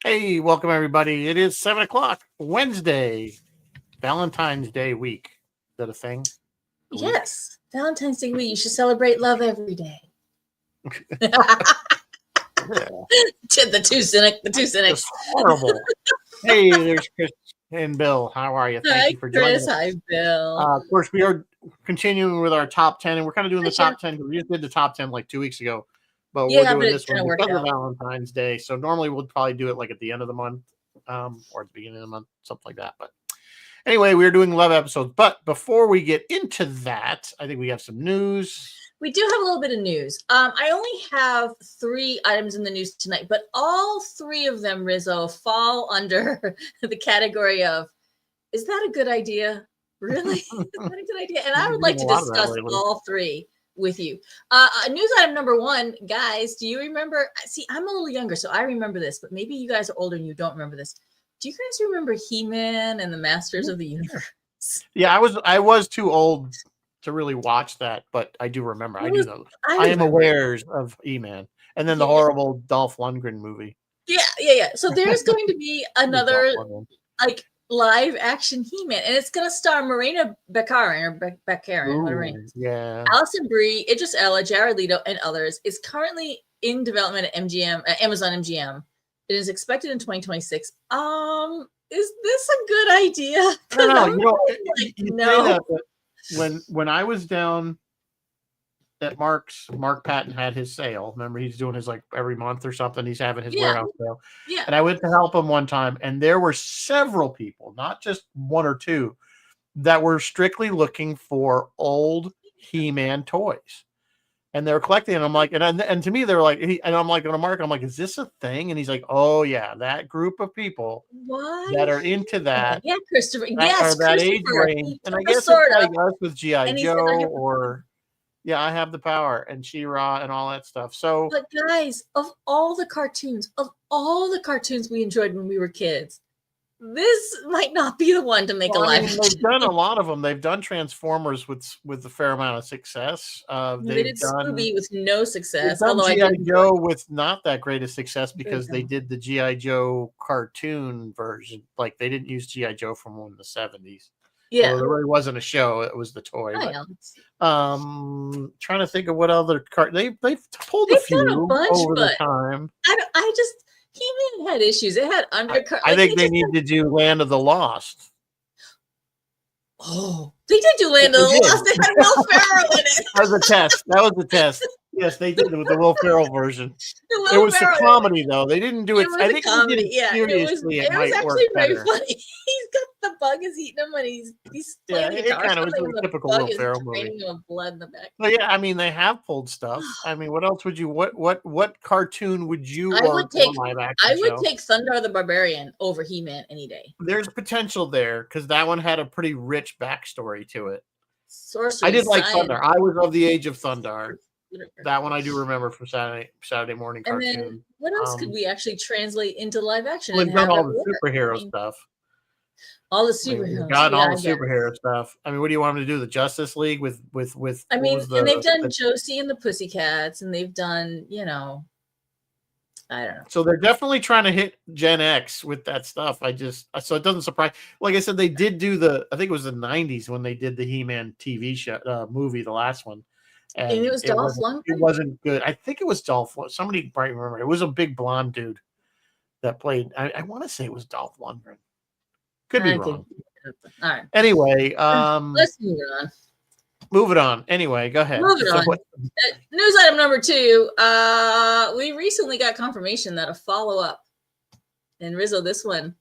Hey, welcome everybody. It is 7 o'clock, Wednesday, Valentine's Day week. Is that a thing? A week? Yes, Valentine's Day week. You should celebrate love every day. Yeah. The two cynics. It's horrible. Hey, there's Chris and Bill. How are you? Thank you for joining Chris. us. Hi, Bill. Of course, we are continuing with our top 10, and we're kind of doing the Sure. top 10 because we just did the top 10 like 2 weeks ago. But Yeah, we're but doing it this kinda one worked because of out. Valentine's Day. So normally we'll probably do it like at the end of the month or at the beginning of the month, something like that. But anyway, we're doing love episodes. But before we get into that, I think we have some news. We do have a little bit of news. I only have 3 items in the news tonight, but all 3 of them, Rizzo, fall under the category of, is that a good idea? Really? Is that a good idea? And I would like to discuss all 3 with you. News item number 1, guys, do you remember? See, I'm a little younger, so I remember this, but maybe you guys are older and you don't remember this. Do you guys remember He-Man and the Masters of the Universe? Yeah, I was too old to really watch that, but I do remember. I do know. I am aware of He-Man, and then the horrible Dolph Lundgren movie. Yeah. So there's going to be another like live action He-Man, and it's going to star Marina Baccarin, whatever her name is. Yeah. Alison Brie, Idris Elba, Jared Leto, and others. Is currently in development at Amazon MGM. It is expected in 2026. Is this a good idea? I don't know. No. Say that, but when I was down at Mark Patton had his sale. Remember, he's doing his like every month or something. He's having his warehouse sale. Yeah. And I went to help him one time, and there were several people, not just 1 or 2, that were strictly looking for old He-Man toys. And they're collecting, and I'm like, and to me, they're like, and I'm like, on a Mark, I'm like, is this a thing? And he's like, oh yeah, that group of people that are into that, yeah, Christopher, yes, that age range, and I guess it's like us with GI Joe or I have the power and She-Ra and all that stuff. So, but guys, of all the cartoons we enjoyed when we were kids, this might not be the one to make a live action. They've done a lot of them. They've done Transformers with a fair amount of success. They did Scooby with no success. Although GI Joe with not that great of success because they did the GI Joe cartoon version. Like they didn't use GI Joe from the 70s. Yeah, there really wasn't a show. It was the toy. But, trying to think of what other they've pulled a few done a bunch, over the time. I just. He-Man had issues. It had undercut. I think they need to do Land of the Lost. Oh, they did do Land of the Lost. They had Will Ferrell in it. That was a test. Yes, they did it with the Will Ferrell version. It was a comedy, though. They didn't do it. I think they did it seriously. It was actually very funny. He's got the bug is eating him, and he's it kind of was a typical Will Ferrell movie. Blood in the back. But yeah, I mean, they have pulled stuff. I mean, what else would you? What cartoon would you? I would take Thundar the Barbarian over He-Man any day. There's potential there because that one had a pretty rich backstory to it. I did like Thundar. I was of the age of Thundar. That one I do remember from Saturday morning cartoon. And then what else could we actually translate into live action? We've done all the superhero stuff. All the superheroes. We've got all the superhero stuff. I mean, what do you want them to do? The Justice League with I mean, and they've done Josie and the Pussycats, and they've done, I don't know. So they're definitely trying to hit Gen X with that stuff. So it doesn't surprise. Like I said, they did do I think it was the 90s when they did the He-Man TV show movie, the last one. And it was Dolph Lundgren? It wasn't good. I think it was Dolph. Somebody might remember. It was a big blonde dude that played. I want to say it was Dolph Lundgren. Could be wrong. All right. Anyway, let's move it on. Move it on. Anyway, go ahead. Moving on. News item number 2. We recently got confirmation that a follow-up, and Rizzo, this one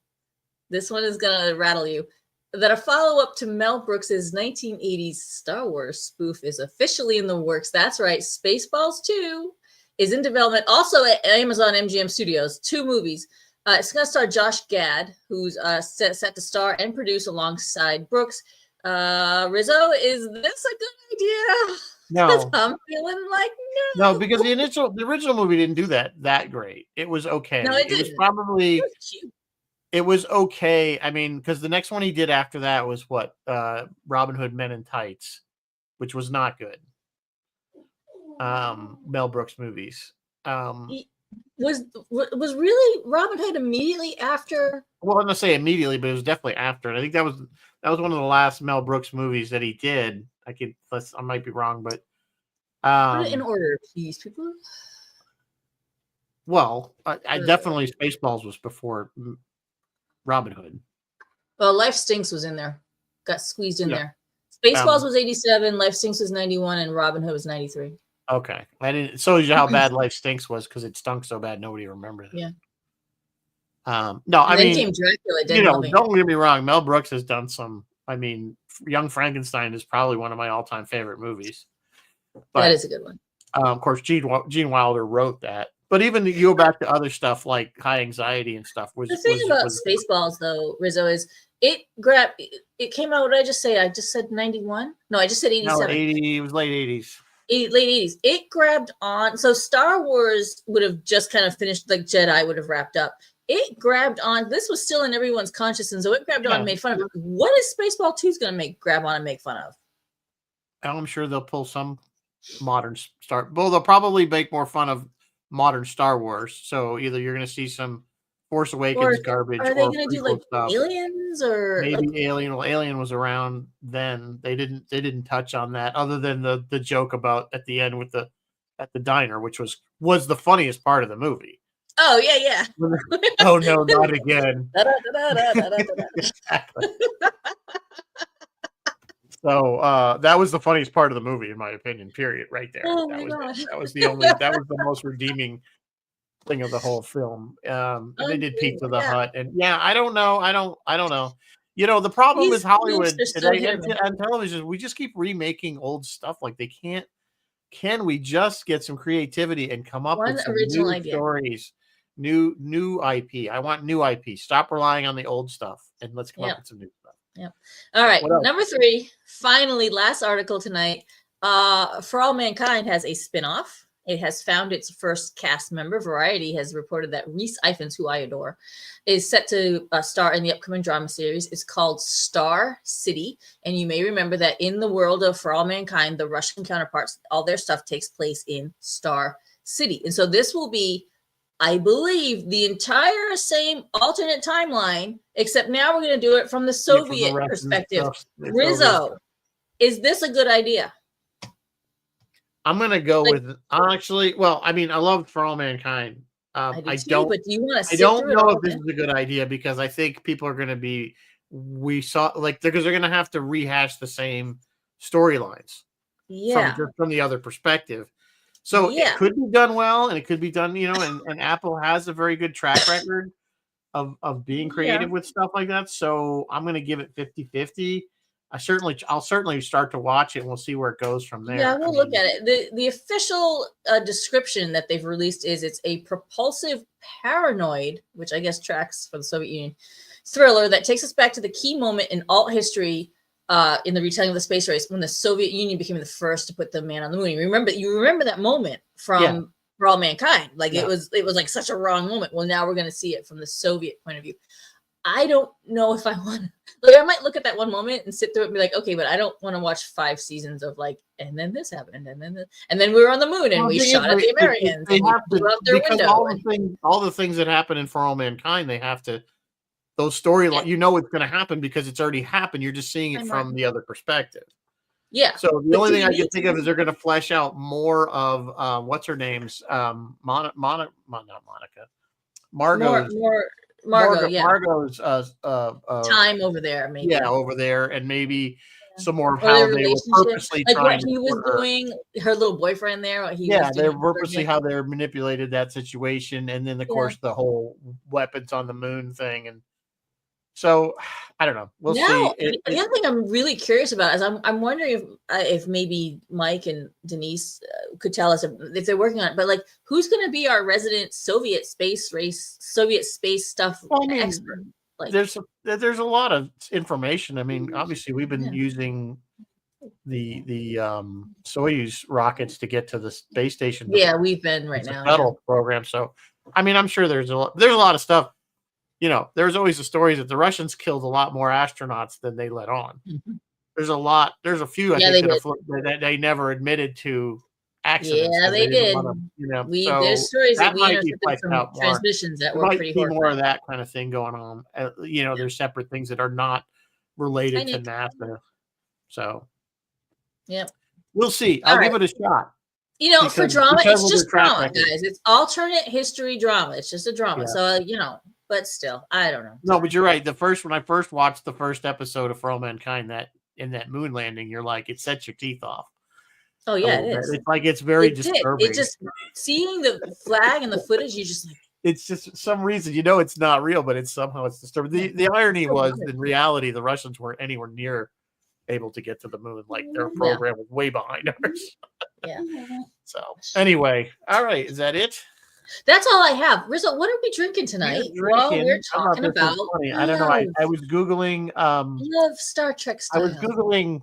is gonna rattle you. That a follow-up to Mel Brooks's 1980s Star Wars spoof is officially in the works. That's right, Spaceballs 2 is in development, also at Amazon MGM Studios. 2 movies. It's going to star Josh Gad, who's set to star and produce alongside Brooks. Rizzo, is this a good idea? No. I'm feeling like no, because the original movie didn't do that great. It was okay. No, it didn't. Was probably. It was cute. It was okay. I mean, because the next one he did after that was what? Robin Hood Men in Tights, which was not good. Mel Brooks movies. Was really Robin Hood immediately after? Well, I'm gonna say immediately, but it was definitely after. And I think that was one of the last Mel Brooks movies that he did. I might be wrong, but Put it in order, please, people. well, I definitely Spaceballs was before Robin Hood. Well, Life Stinks was in there. Got squeezed in Yeah. there. Spaceballs was 87, Life Stinks was 91, and Robin Hood was 93. Okay. I didn't show you how bad Life Stinks was because it stunk so bad nobody remembered it. Yeah. No, I then mean, came Dracula. don't get me wrong. Mel Brooks has done some. I mean, Young Frankenstein is probably one of my all-time favorite movies. But, that is a good one. Of course, Gene Wilder wrote that. But even you go back to other stuff like High Anxiety and stuff. The thing about Spaceballs, though, Rizzo, is it came out. What did I just say? I just said 91. No, I just said 87. No, 80. It was late 80s. Late 80s. It grabbed on. So Star Wars would have just kind of finished, like Jedi would have wrapped up. It grabbed on. This was still in everyone's conscience, and so it grabbed on and made fun of it. What is Spaceball 2 going to grab on and make fun of? I'm sure they'll pull some modern Star. Well, they'll probably make more fun of modern Star Wars. So either you're going to see some Force Awakens garbage, are they going to do like stuff. Aliens or maybe like, Alien? Well, Alien was around then. They didn't touch on that other than the joke about at the end with at the diner, which was the funniest part of the movie. Oh yeah. Oh no, not again. Exactly. So that was the funniest part of the movie, in my opinion. Period. Right there. Oh That was the most redeeming thing of the whole film. They did Pizza the Hut, and I don't know. The problem with Hollywood today and television, we just keep remaking old stuff. Like they can't. Can we just get some creativity and come up with some original new stories? New IP. I want new IP. Stop relying on the old stuff and let's come up with some new stuff. Yeah. All right. Number 3, finally, last article tonight. For All Mankind has a spinoff. It has found its first cast member. Variety has reported that Rhys Ifans, who I adore, is set to star in the upcoming drama series. It's called Star City. And you may remember that in the world of For All Mankind, the Russian counterparts, all their stuff takes place in Star City. And so this will be, I believe, the entire same alternate timeline, except now we're going to do it from the Soviet perspective. Rizzo, is this a good idea? I'm going to go with actually. Well, I mean, I love For All Mankind. I don't. But do you want to? I don't know if this is a good idea because I think people are going to be. We saw because they're going to have to rehash the same storylines. Yeah. From the other perspective. So it could be done well, and it could be done, and Apple has a very good track record of being creative with stuff like that. So I'm going to give it 50-50. I'll certainly start to watch it, and we'll see where it goes from there. Yeah, we'll look at it. The official description that they've released is it's a propulsive paranoid, which I guess tracks for the Soviet Union, thriller that takes us back to the key moment in alt history in the retelling of the space race when the Soviet Union became the first to put the man on the moon. You remember that moment from For All Mankind. It was like such a wrong moment. Well, now we're going to see it from the Soviet point of view. I don't know if I want to. I might look at that one moment and sit through it and be like, okay, but I don't want to watch 5 seasons of and then this happened, and then we were on the moon and we shot at the Americans. They have to, because all the things that happen in For All Mankind, they have to. Those storylines, it's going to happen because it's already happened. You're just seeing it from the other perspective. Yeah. So the only thing I can think of is they're going to flesh out more of what's her name's not Monica, Margot's time over there, maybe. Yeah, over there, and maybe some more of how they were purposely trying what he was doing, her little boyfriend there. They're purposely how they're manipulated that situation, and then of course the whole weapons on the moon thing, and so I don't know. We'll see. The other thing I'm really curious about is I'm wondering if maybe Mike and Denise could tell us if they're working on it. But who's going to be our resident Soviet space stuff expert? There's a lot of information. I mean, obviously we've been using the Soyuz rockets to get to the space station. Yeah, we've been right now. Shuttle program. So I mean, I'm sure there's a lot of stuff. There's always the stories that the Russians killed a lot more astronauts than they let on. Mm-hmm. There's a few I think that they never admitted to accidents. Yeah, they They didn't did. want to, There's so stories that that we might be intercepted fleshed from out more. transmissions that There were might pretty be more of horrifying. that kind of thing going on. There's separate things that are not related Hi, to Nick. NASA. So Yep. we'll see. All I'll right. give it a shot. For drama, it's of just their track drama, record. guys. It's alternate history drama. It's just a drama. Yeah. So, but still, I don't know. No, but you're right. When I first watched the first episode of For All Mankind, in that moon landing, you're like, it sets your teeth off. Oh yeah, it is. It's like it's very It did. disturbing. It just seeing the flag and the footage, you just like. It's just some reason it's not real, but it's disturbing. The irony was, in reality, the Russians weren't anywhere near able to get to the moon. Like their program was way behind ours. Yeah. So anyway, all right, is that it? That's all I have. Rizzo, what are we drinking tonight? We're talking about. I don't know. I was Googling. Love Star Trek style. I was Googling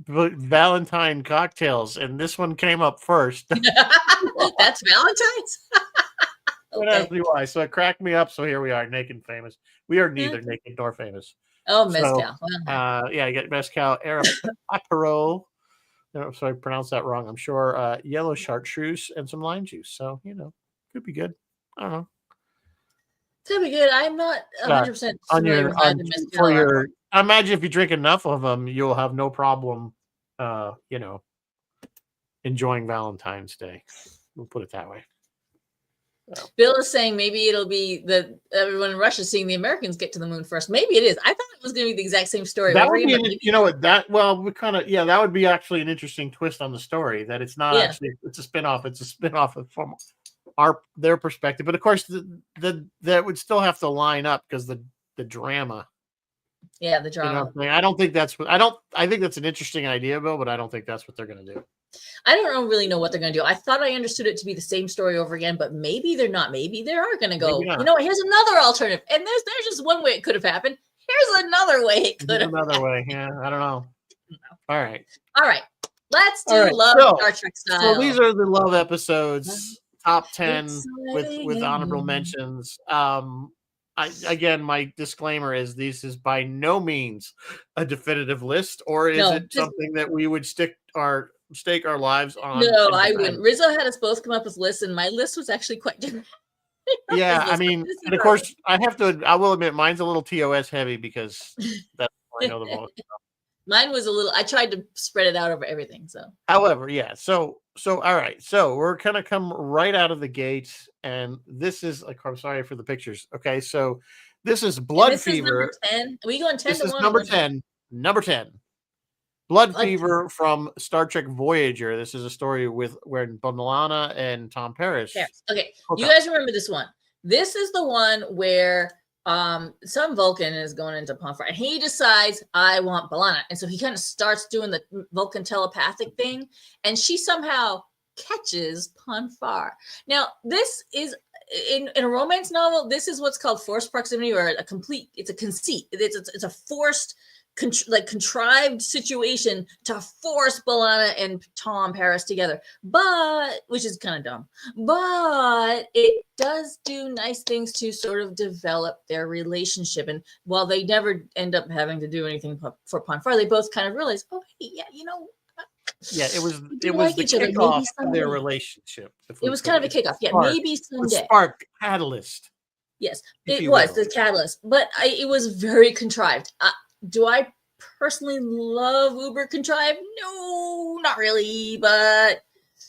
Valentine cocktails, and this one came up first. That's Valentine's. Okay. Why? So it cracked me up. So here we are, naked and famous. We are neither naked nor famous. Oh, mezcal. I get mezcal, Aperol. So I pronounced that wrong, I'm sure. Yellow chartreuse and some lime juice. So could be good. I don't know. Could be good. I'm not 100% familiar with mezcal. I imagine if you drink enough of them, you'll have no problem. Enjoying Valentine's Day. We'll put it that way. Bill is saying maybe it'll be that everyone in Russia seeing the Americans get to the moon first. Maybe it is. I thought it was going to be the exact same story. That would be, that would be actually an interesting twist on the story. That it's not actually it's a spinoff. It's a spinoff from their perspective. But of course, that would still have to line up because the drama. Yeah, the drama. I don't think that's what I think that's an interesting idea, Bill, but I don't think that's what they're going to do. I don't really know what they're going to do. I thought I understood it to be the same story over again, but maybe they're not. Maybe they are going to go, here's another alternative. And there's just one way it could have happened. Here's another way it could have happened. Another way. Yeah, I don't know. All right. Let's do Love Star Trek style. So these are the love episodes, top 10 with honorable mentions. Again, my disclaimer is this is by no means a definitive list, or is it something that we would stake our lives on? No, I wouldn't. Rizzo had us both come up with lists, and my list was actually quite different. Yeah, and of course, I will admit, mine's a little TOS heavy because that's what I know the most. Mine was I tried to spread it out over everything. So, however, yeah. So all right. So we're gonna come right out of the gate, and this is I'm sorry for the pictures. Okay, so this is Blood Fever. Is number 10. Are we going 10 this to is 1? Number 10. Number 10. Blood Fever from Star Trek Voyager. This is a story where B'Elanna and Tom Paris. Okay, you guys remember this one? This is the one where some Vulcan is going into Ponfar, and he decides, I want B'Elanna, and so he kind of starts doing the Vulcan telepathic thing, and she somehow catches Ponfar. Now, this is in a romance novel. This is what's called forced proximity, or it's a conceit. It's a forced, contrived situation to force B'Elanna and Tom Paris together, which is kind of dumb, but it does do nice things to sort of develop their relationship. And while they never end up having to do anything for Ponfar, they both kind of realize, oh, hey, it was the kickoff of their relationship. It was kind of a kickoff. Yeah, maybe someday. Spark catalyst. Yes, it was the catalyst, but it was very contrived. Do I personally love uber contrived? No, not really. But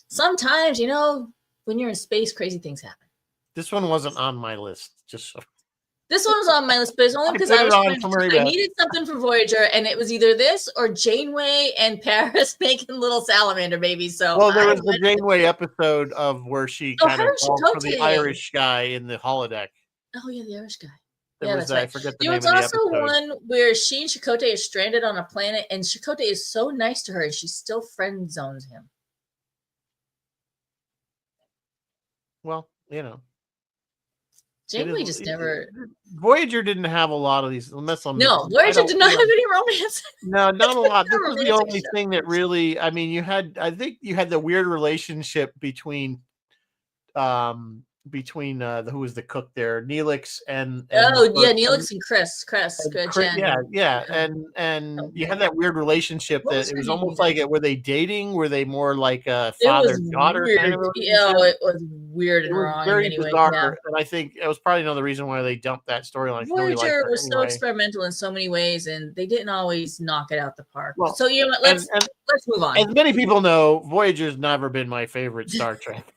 sometimes, when you're in space, crazy things happen. This one wasn't on my list. This one was on my list, but it's only because I needed something for Voyager, and it was either this or Janeway and Paris making little salamander babies. So, there was the Janeway episode of where she kind of falls for the Irish guy in the holodeck. Oh yeah, the Irish guy. I forget the name of the episode. There was also one where she and Chakotay are stranded on a planet, and Chakotay is so nice to her, and she still friend zones him. Well, Janeway just never. Voyager didn't have a lot of these. Voyager did not have any romance. No, not a lot. This was the only thing that really. I think you had the weird relationship between between who was the cook there, Neelix and Oh yeah, and Neelix and Chris, Jen. yeah, and you had that weird relationship What that was it her was name almost like again? were they dating? Were they more like a It was father-daughter kind weird. of Yeah, relationship? it was weird It and was wrong in very many ways. Yeah. bizarre, and I think it was probably another reason why they dumped that storyline. Nobody liked Voyager her was so anyway. experimental in so many ways, and they didn't always knock it out the park. Well, So you know, and let's move on. as many people know, Voyager's never been my favorite Star Trek.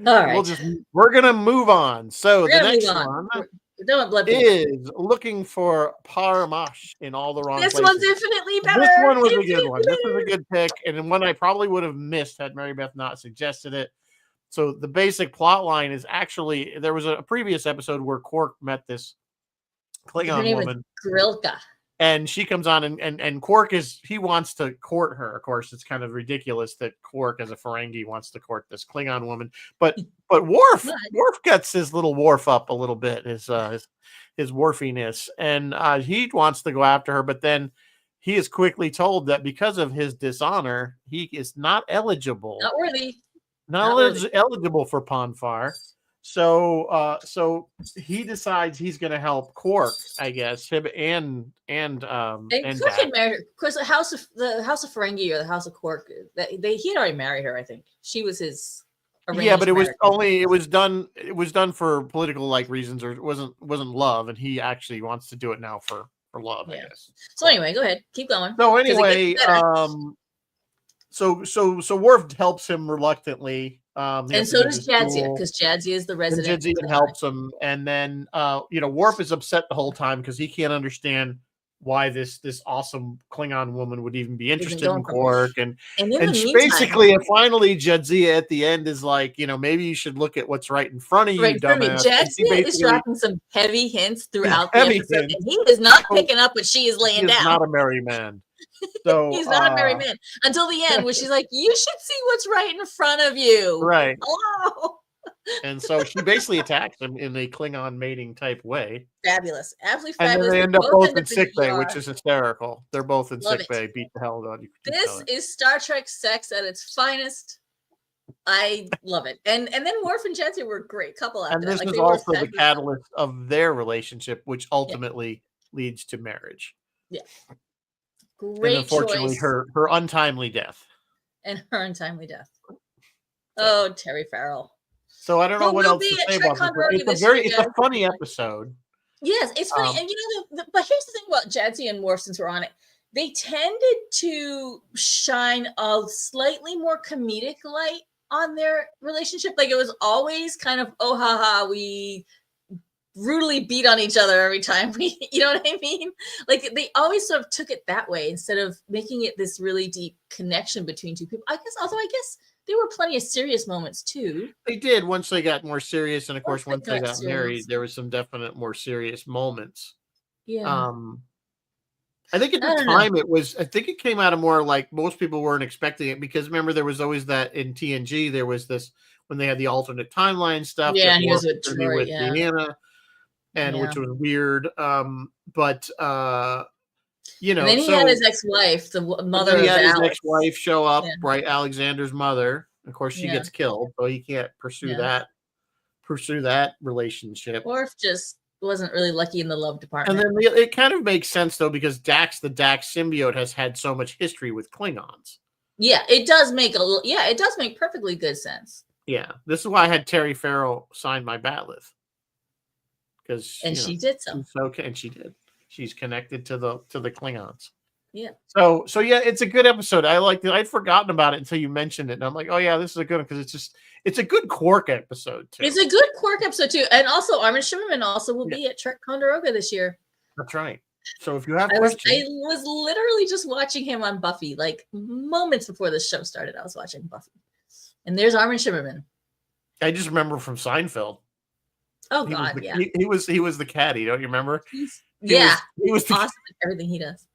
All right, We're gonna move on. So we're the gonna move next on. one We're done with Blood Fever. is looking for Parmash in all the wrong This places. one's infinitely better. This one was a Infinitely good one. This was a better. good pick, and one I probably would have missed had Mary Beth not suggested it. So the basic plot line is actually there was a previous episode where Quark met this Her Klingon name woman, is Grilka. and she comes on and Quark he wants to court her. Of course, it's kind of ridiculous that Quark as a Ferengi wants to court this Klingon woman, but Worf gets his little Worf up a little bit, his Worfiness, and he wants to go after her, but then he is quickly told that because of his dishonor, he is not eligible, Not worthy. eligible for Ponfar. So he decides he's going to help Quark, I guess, him and Quark had married her because the House of Ferengi or the House of Quark. He had already married her. I think she was his. Yeah, but it was done for political reasons, or it wasn't love, and he actually wants to do it now for love, I guess. So anyway, go ahead, keep going. So anyway, so Worf helps him reluctantly. And so does Jadzia, because Jadzia is the resident. Jadzia helps him, and then Worf is upset the whole time because he can't understand why this awesome Klingon woman would even be interested in Quark, and basically, finally, Jadzia at the end is like, maybe you should look at what's right in front of you, dumbass. Jadzia is dropping some heavy hints throughout the episode, and he is not picking up what she is laying down. Not a merry man. So he's not a merry man until the end, where she's like, "You should see what's right in front of you." Right. Hello. And so she basically attacks him in a Klingon mating type way. Fabulous, absolutely fabulous. And then they end up both in sick bay, which is hysterical. They're both in sick bay, beat the hell out of you. This is Star Trek sex at its finest. I love it. And then Worf and Jadzia were a great couple after that. And this is also the catalyst of their relationship, which ultimately leads to marriage. Yeah. Great, and unfortunately, her untimely death. And her untimely death. Oh, Terry Farrell. So I don't know what else to say about this. It's a funny episode. Yes, it's funny. And but here's the thing about Jadzia and Worf, since we're on it. They tended to shine a slightly more comedic light on their relationship. Like it was always kind of, oh, haha, we brutally beat on each other every time we, you know what I mean? Like they always sort of took it that way instead of making it this really deep connection between two people. I guess there were plenty of serious moments too. They did once they got more serious, and of course once they got married, there was some definite more serious moments. Yeah. I think at the time I think it came out of more like most people weren't expecting it, because remember there was always that in TNG there was this when they had the alternate timeline stuff. Yeah, he was with Troy, Deanna, and which was weird. But and then he had his ex-wife, the mother of Alex. His ex-wife show up, right? Alexander's mother. Of course, she gets killed, so he can't pursue that relationship. Worf just wasn't really lucky in the love department. And then it kind of makes sense though, because Dax, the Dax symbiote, has had so much history with Klingons. Yeah, it does make it does make perfectly good sense. Yeah, this is why I had Terry Farrell sign my batleth, because she did so. And she did. She's connected to the Klingons. Yeah. So yeah, it's a good episode. I liked it. I'd forgotten about it until you mentioned it, and I'm like, oh yeah, this is a good one, because it's a good Quark episode too. It's a good Quark episode too, and also Armin Shimmerman also will be at Trek Ticonderoga this year. That's right. So if you have questions, I was literally just watching him on Buffy, like moments before the show started. I was watching Buffy, and there's Armin Shimmerman. I just remember from Seinfeld. Oh God, yeah. He was the caddy. Don't you remember? He was awesome at everything he does.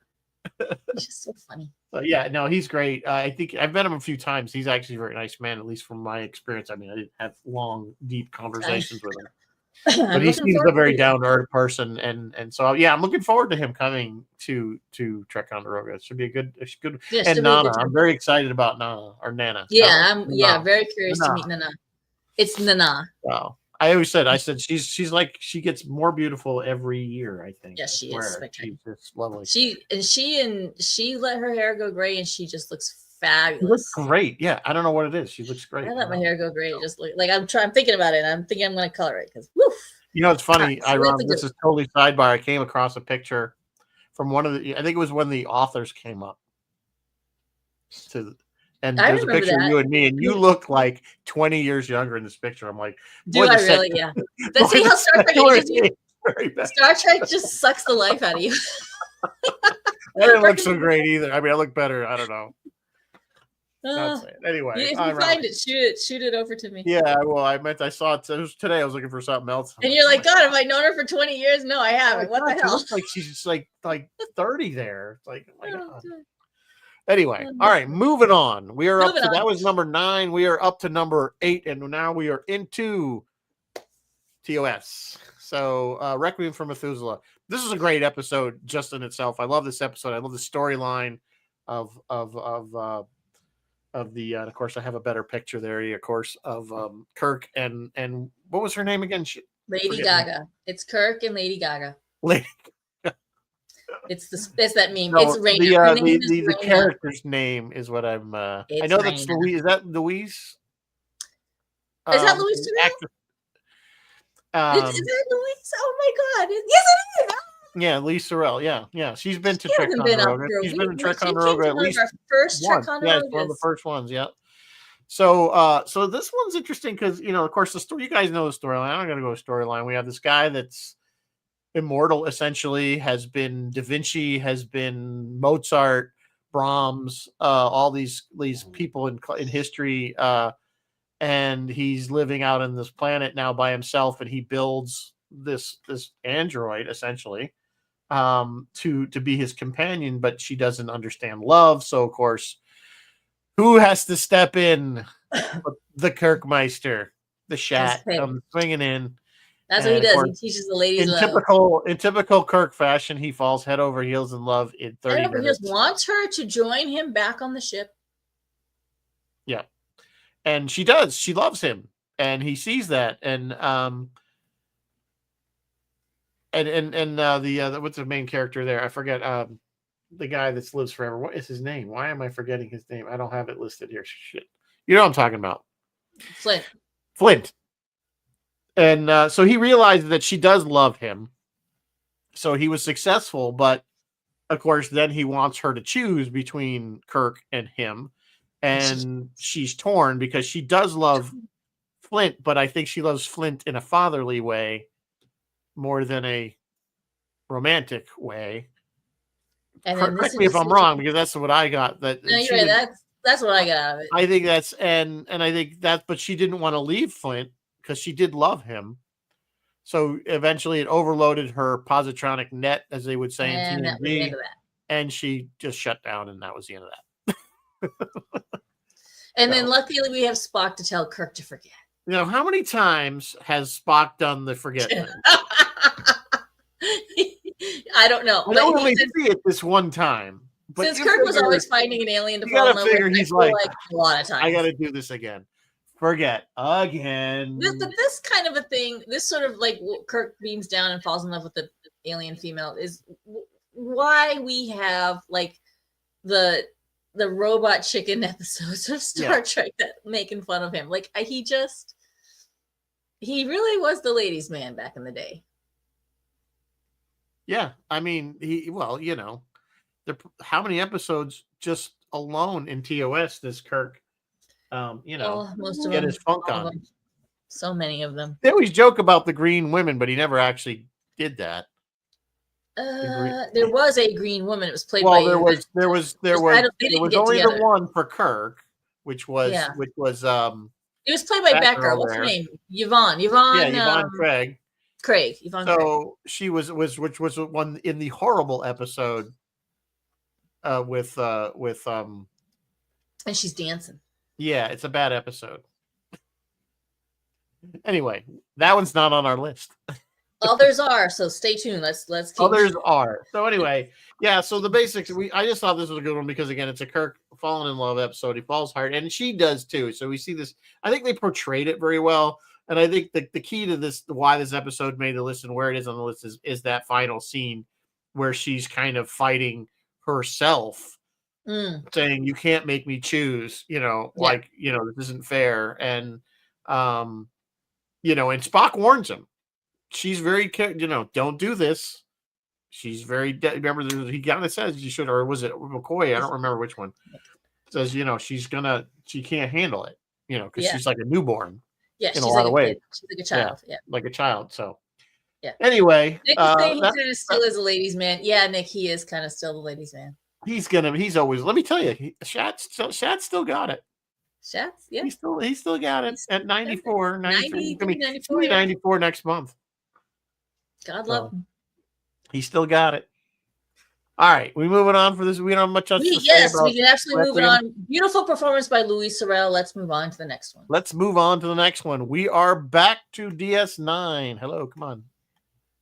He's just so funny. Yeah, no, he's great. I think I've met him a few times. He's actually a very nice man, at least from my experience. I mean, I didn't have long, deep conversations with him. But I'm he looking seems a forward very to it. down to earth person, and so yeah, I'm looking forward to him coming to Ticonderoga. It should be a good. Yeah, And should be a Nana, good I'm time. very excited about Nana or Nana. Yeah, Nana. very curious to Nana. meet Nana. It's Nana. Wow. I said she's like she gets more beautiful every year. I think. Yeah, I she is swear. spectacular. She's just lovely. She let her hair go gray, and she just looks She looks fabulous. great. Yeah, I don't know what it is. She looks great. I let my hair go gray. Just like I'm thinking about it. I'm thinking I'm going to color it because woof. You know, it's funny. So we have to This is totally sidebar. I came across a picture from one of the. I think it was when the authors came up to. And I there's a remember picture of that. you and me, and you look like 20 years younger in this picture. I'm like, Do I really? Yeah. That's see how Star Trek is. Star Trek just sucks the life out of you. I didn't look so great either. I mean, I look better. I don't know. Anyway, if you find it, shoot it over to me. Yeah, well, I saw it. It was today. I was looking for something else. And you're like, God, have I known her for 20 years? No, I haven't. What the hell? She looks like she's just like 30 there. It's like, oh my God. Anyway, all right, moving on. We are up to that was number 9. We are up to number 8, and now we are into TOS. So, Requiem for Methuselah. This is a great episode just in itself. I love this episode. I love the storyline of the. Of course, I have a better picture there. Of course, of Kirk and what was her name again? Lady Gaga. It's Kirk and Lady Gaga. Lady. It's that meme. No, it's Raina. The character's name is what I'm. I know Raina. that's Louise. Is that Louise? Is that Louise? Is that Louise? Oh my God! Yes, it is. Yeah, Lee Sorrell. Yeah. She's been to Ticonderoga. She's been to Ticonderoga at least first once. Yeah, it's one of the first ones. Yeah. So, so this one's interesting because of course the story. You guys know the storyline. I'm not gonna go storyline. We have this guy that's immortal, essentially, has been Da Vinci, has been Mozart, Brahms, all these people in history, and he's living out on this planet now by himself, and he builds this android essentially to be his companion, but she doesn't understand love. So of course, who has to step in? The Kirkmeister, the Shat, comes swinging in. That's what he does. He teaches the ladies love. In typical Kirk fashion, he falls head over heels in love in 30 minutes. He just wants her to join him back on the ship. Yeah, and she does. She loves him, and he sees that. And the what's the main character there? I forget. The guy that lives forever. What is his name? Why am I forgetting his name? I don't have it listed here. Shit. You know what I'm talking about. Flint. And so he realized that she does love him. So he was successful, but of course, then he wants her to choose between Kirk and him. And she's torn because she does love Flint, but I think she loves Flint in a fatherly way more than a romantic way. Correct me if I'm wrong, because that's what I got. No, you're right. That's what I got out of it. I think that's and I think that, but she didn't want to leave Flint because she did love him. So eventually, it overloaded her positronic net, as they would say in TNG, and she just shut down, and that was the end of that. And then luckily, we have Spock to tell Kirk to forget. How many times has Spock done the forget? I don't know. I don't really see it this one time. But since Kirk was always finding an alien to fall in love with, he's like a lot of times. I got to do this again. Forget again. This kind of a thing, this sort of like Kirk beams down and falls in love with the alien female is why we have like the robot chicken episodes of Star Trek that making fun of him. Like he really was the ladies' man back in the day. Yeah, I mean, how many episodes just alone in TOS does Kirk, most of get them, his funk on? So many of them. They always joke about the green women, but he never actually did that. There was a green woman. It was played by. There was only the one for Kirk, which was. It was played by Batgirl. What's her name? Yvonne. Yvonne Craig. Yvonne so Craig. She was which was one in the horrible episode with and she's dancing. Yeah, it's a bad episode. Anyway, that one's not on our list. Others are, so stay tuned. Let's keep. Others are. So anyway, yeah. So the basics. I just thought this was a good one because again, it's a Kirk falling in love episode. He falls hard, and she does too. So we see this. I think they portrayed it very well, and I think the key to this, why this episode made the list and where it is on the list, is that final scene where she's kind of fighting herself, saying, "You can't make me choose." Like this isn't fair, and and Spock warns him. She's very, don't do this. She's very, remember, he kind of says you should, or was it McCoy? I don't remember which one. Says, she can't handle it, because she's like a newborn. Yeah, in a lot of ways. She's like a child. Yeah, like a child. So, yeah. Anyway, Nick is saying he kind of still is a ladies' man. Yeah, Nick, he is kind of still the ladies' man. He's always. Let me tell you, Shat's still got it. Shatz, yeah, he still got it at 94, 93. 94, 94 next month. God love him. He still got it. All right, we moving on for this. We don't have much else to say. Yes, we can absolutely move it on. Beautiful performance by Louis Sorel. Let's move on to the next one. Let's move on to the next one. We are back to DS9. Hello, come on.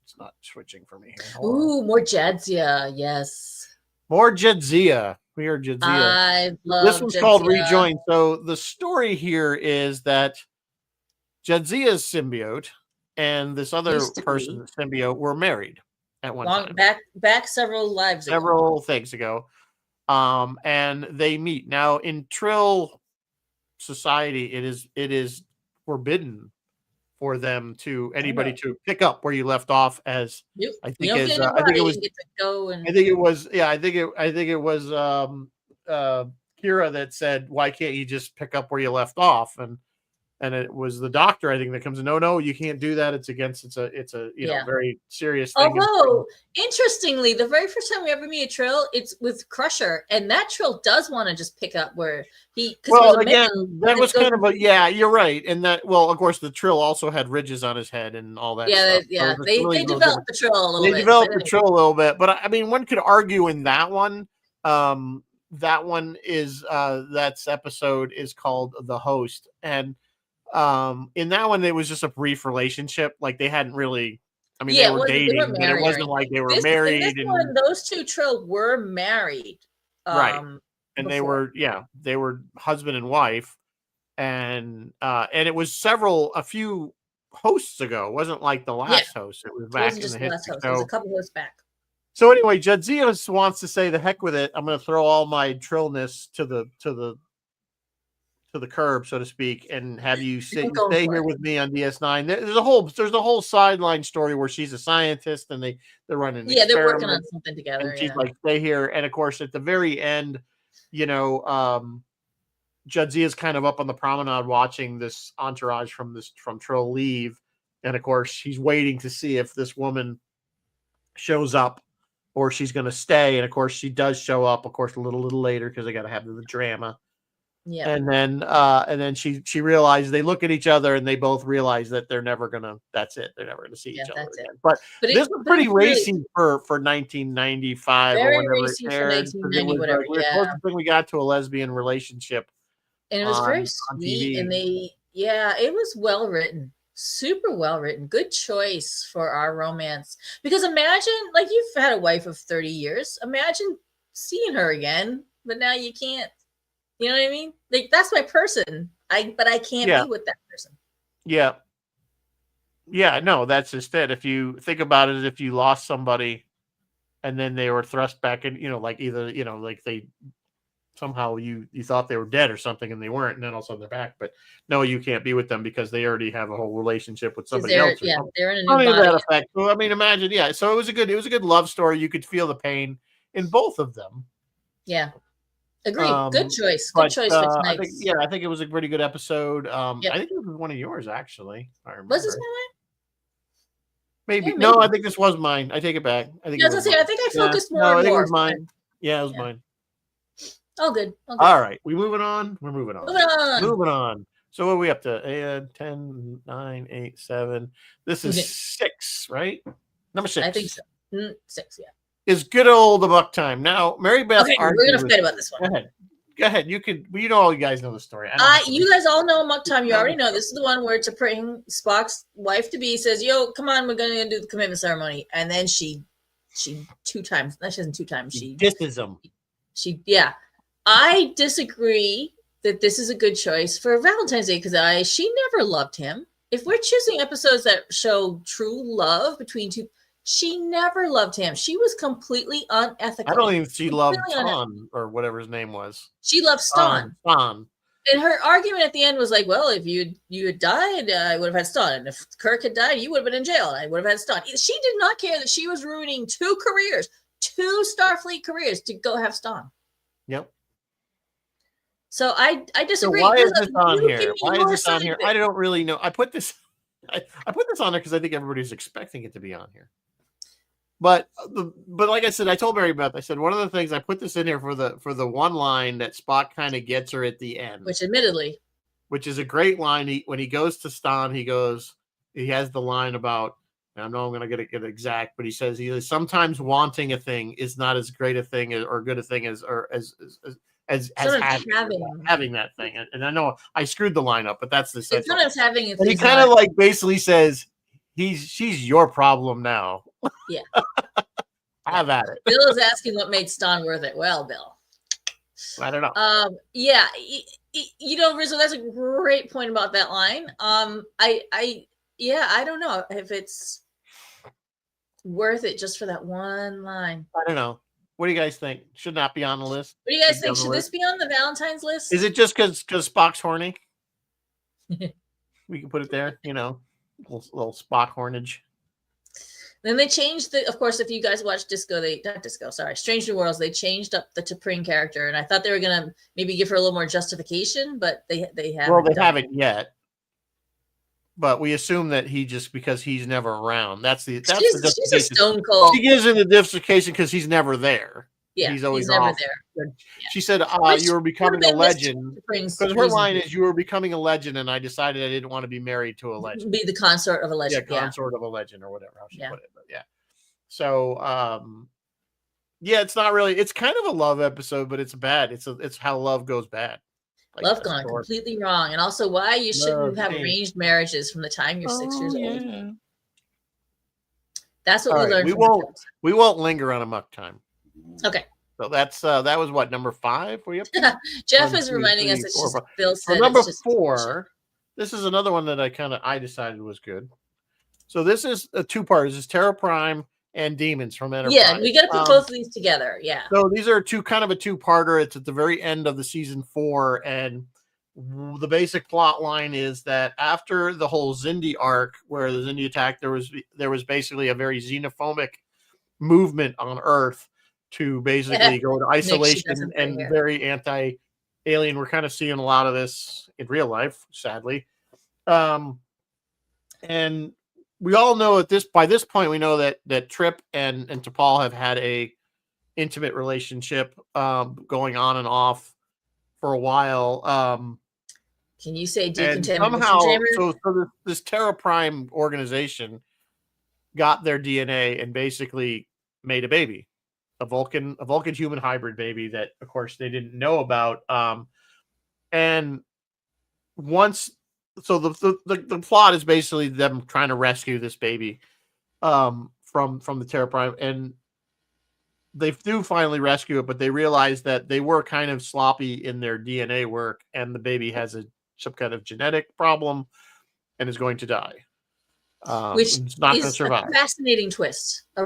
It's not switching for me here. Ooh, more Jadzia. Yes. More Jadzia. We are Jadzia. I love this one's Jadzia. called Rejoin. So the story here is that Jadzia's symbiote and this other person's symbiote were married at one time. Back several lives ago. Several things ago. And they meet. Now in Trill society, it is forbidden for them to to pick up where you left off, as I think it was Kira that said, why can't you just pick up where you left off? And it was the doctor, I think, that comes in. No, you can't do that. It's a very serious thing. Although, interestingly, the very first time we ever meet a Trill, it's with Crusher, and that Trill does want to just pick up where he. Well, again, that was kind of you're right, and that. Well, of course, the Trill also had ridges on his head and all that. Yeah, stuff. yeah. So they developed the Trill a little bit. They developed the Trill a little bit, but I mean, one could argue in that one. That one is that's episode is called The Host, and in that one it was just a brief relationship. Like they hadn't really, they were dating, but it wasn't like they were married. In this one, those two Trill were married, right? And before. they were husband and wife, and it was a few hosts ago. It wasn't like the last host. It was back in the history. It was a couple hosts back. So anyway, Jadzia wants to say, the heck with it. I'm going to throw all my Trillness to the curb, so to speak, and have you stay here with me on DS9. There's a whole sideline story where she's a scientist and they're running. Yeah, they're working on something together. And she's like, stay here. And of course, at the very end, Jadzia's kind of up on the promenade watching this entourage from Trill leave, and of course, she's waiting to see if this woman shows up or she's going to stay. And of course, she does show up. Of course, a little later because they got to have the drama. Yeah. And then she realized, they look at each other and they both realize that they're never gonna. That's it. They're never gonna see each other again. But this was pretty racy for 1995 or whenever it aired. We got to a lesbian relationship, and it was very sweet. And it was well written, super well written. Good choice for our romance. Because imagine, like, you've had a wife of 30 years. Imagine seeing her again, but now you can't. You know what I mean? Like, that's my person. But I can't be with that person. Yeah. Yeah, no, that's just it. If you think about it, if you lost somebody and then they were thrust back in, like either, like they somehow you thought they were dead or something and they weren't, and then all of a sudden they're back. But no, you can't be with them because they already have a whole relationship with somebody else. Yeah, they're in a new body. That effect. Well, imagine, So it was a good love story. You could feel the pain in both of them. Yeah. Agreed. Good choice. Good choice for tonight. I think it was a pretty good episode. I think it was one of yours, actually. Was this mine? Maybe. No, I think this was mine. I take it back. I think I think I focused more. No, I think it was mine. Yeah, it was mine. All good. All right. We moving on? We're moving on. Moving on. So what are we up to? 10, 9, 8, 7. This is 6, right? Number 6. I think so. 6, yeah. Is good old the buck time. Now, Mary Beth. Okay, we're going to fight about this one. go ahead. You can. You know, all you guys know the story. I don't have to You guys all know Amok Time. You already know this is the one where T'Pring, Spock's wife to be, says, "Yo, come on, we're gonna do the commitment ceremony," and then she 2 times. No, she doesn't 2 times. She disses him. Yeah. I disagree that this is a good choice for Valentine's Day because she never loved him. If we're choosing episodes that show true love between two, she never loved him. She was completely unethical. I don't even see loved Stan or whatever his name was. She loved Stan. Stan. And her argument at the end was like, well, if you had died, I would have had Stan. And if Kirk had died, you would have been in jail. I would have had Stan. She did not care that she was ruining 2 careers, 2 Starfleet careers to go have Stan. Yep. So I disagree. So why is this on here? Why is this on here? I don't really know. I put this on there because I think everybody's expecting it to be on here. But like I said, I told Mary Beth, I said one of the things I put this in here for the one line that Spock kind of gets her at the end, which is a great line. When he goes to Stan, he has the line about, I know I'm going to get it exact, but he says sometimes wanting a thing is not as great a thing or good a thing as having that thing. And I know I screwed the line up, but that's the sense. Sometimes having it. And he kind of like basically says she's your problem now. Yeah. Have at it. Bill is asking what made Stan worth it. Well, Bill, I don't know. Yeah, Rizzo, that's a great point about that line. I don't know if it's worth it just for that one line. I don't know. What do you guys think? Should not be on the list. What do you guys think? Should this be on the Valentine's list? Is it just because Spock's horny? We can put it there, little Spock hornage. Then they changed of course, if you guys watch Strange New Worlds, they changed up the T'Pring character, and I thought they were gonna maybe give her a little more justification, but they haven't. Well, they haven't yet. But we assume that because he's never around. She's a stone cold. She gives him the justification because he's never there. Yeah, he's always never off. there. She said, "You were becoming a legend." Because her line is, "You were becoming a legend, and I decided I didn't want to be married to a legend. Be the consort of a legend." Yeah, consort of a legend, or whatever how she put it. But yeah. So, it's not really. It's kind of a love episode, but it's bad. It's how love goes bad. Love gone completely wrong, and also why you shouldn't have arranged marriages from the time you're 6 years old. That's what we learned. We won't linger on Amok Time. Okay. So that was what, number 5? Were you up to? Jeff is reminding us that Bill said. So number 4. This is another one that I decided was good. So this is a 2-part. This is Terra Prime and Demons from Enterprise. Yeah, we got to put both of these together. Yeah. So these are kind of a 2-parter. It's at the very end of the season 4, and the basic plot line is that after the whole Xindi arc, where the Xindi attack, there was basically a very xenophobic movement on Earth to basically go to isolation and very anti-alien. We're kind of seeing a lot of this in real life, sadly. And we all know by this point, we know that Trip and T'Pol have had a intimate relationship going on and off for a while. Can you say decontamination? So this Terra Prime organization got their DNA and basically made a baby, a Vulcan human hybrid baby that, of course, they didn't know about. And once. So the plot is basically them trying to rescue this baby from the Terra Prime, and they do finally rescue it, but they realize that they were kind of sloppy in their DNA work, and the baby has some kind of genetic problem and is going to die. Which is not going to survive. A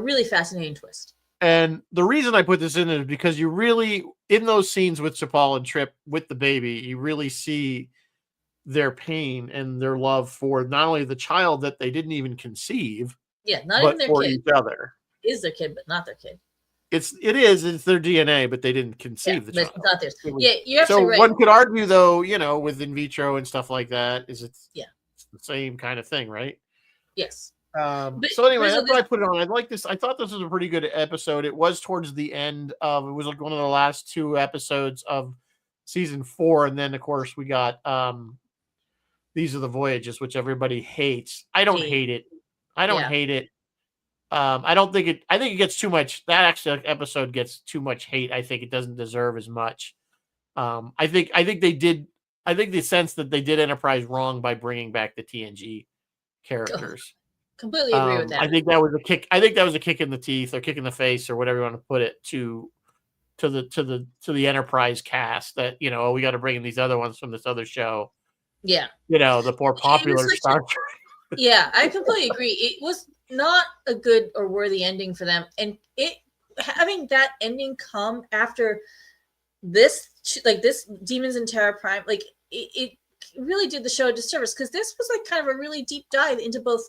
really fascinating twist. And the reason I put this in is because you really, in those scenes with T'Pol and Trip with the baby, you really see their pain and their love for not only the child that they didn't even conceive, not but even their for kid. each other. It is their kid, but not their kid. It's their DNA, but they didn't conceive the child. It's not theirs. You're so right. One could argue, though, with in vitro and stuff like that, it's the same kind of thing, right? Yes. So anyway, that's why I put it on. I thought this was a pretty good episode. It was towards the end of. It was like one of the last 2 episodes of season 4, and then of course we got These Are the Voyages, which everybody hates. I don't hate it. I hate it. I don't think it. I think it gets too much. That actually episode gets too much hate. I think it doesn't deserve as much I think they did. I think the sense that they did Enterprise wrong by bringing back the TNG characters. Completely agree with that. I think that was a kick. I think that was a kick in the teeth or kick in the face or whatever you want to put it to the Enterprise cast that, you know, we got to bring in these other ones from this other show. Yeah. You know, the more popular Star Trek. Yeah, I completely agree. It was not a good or worthy ending for them. And it having that ending come after this, like this Demons in Terra Prime, like it really did the show a disservice because this was like kind of a really deep dive into both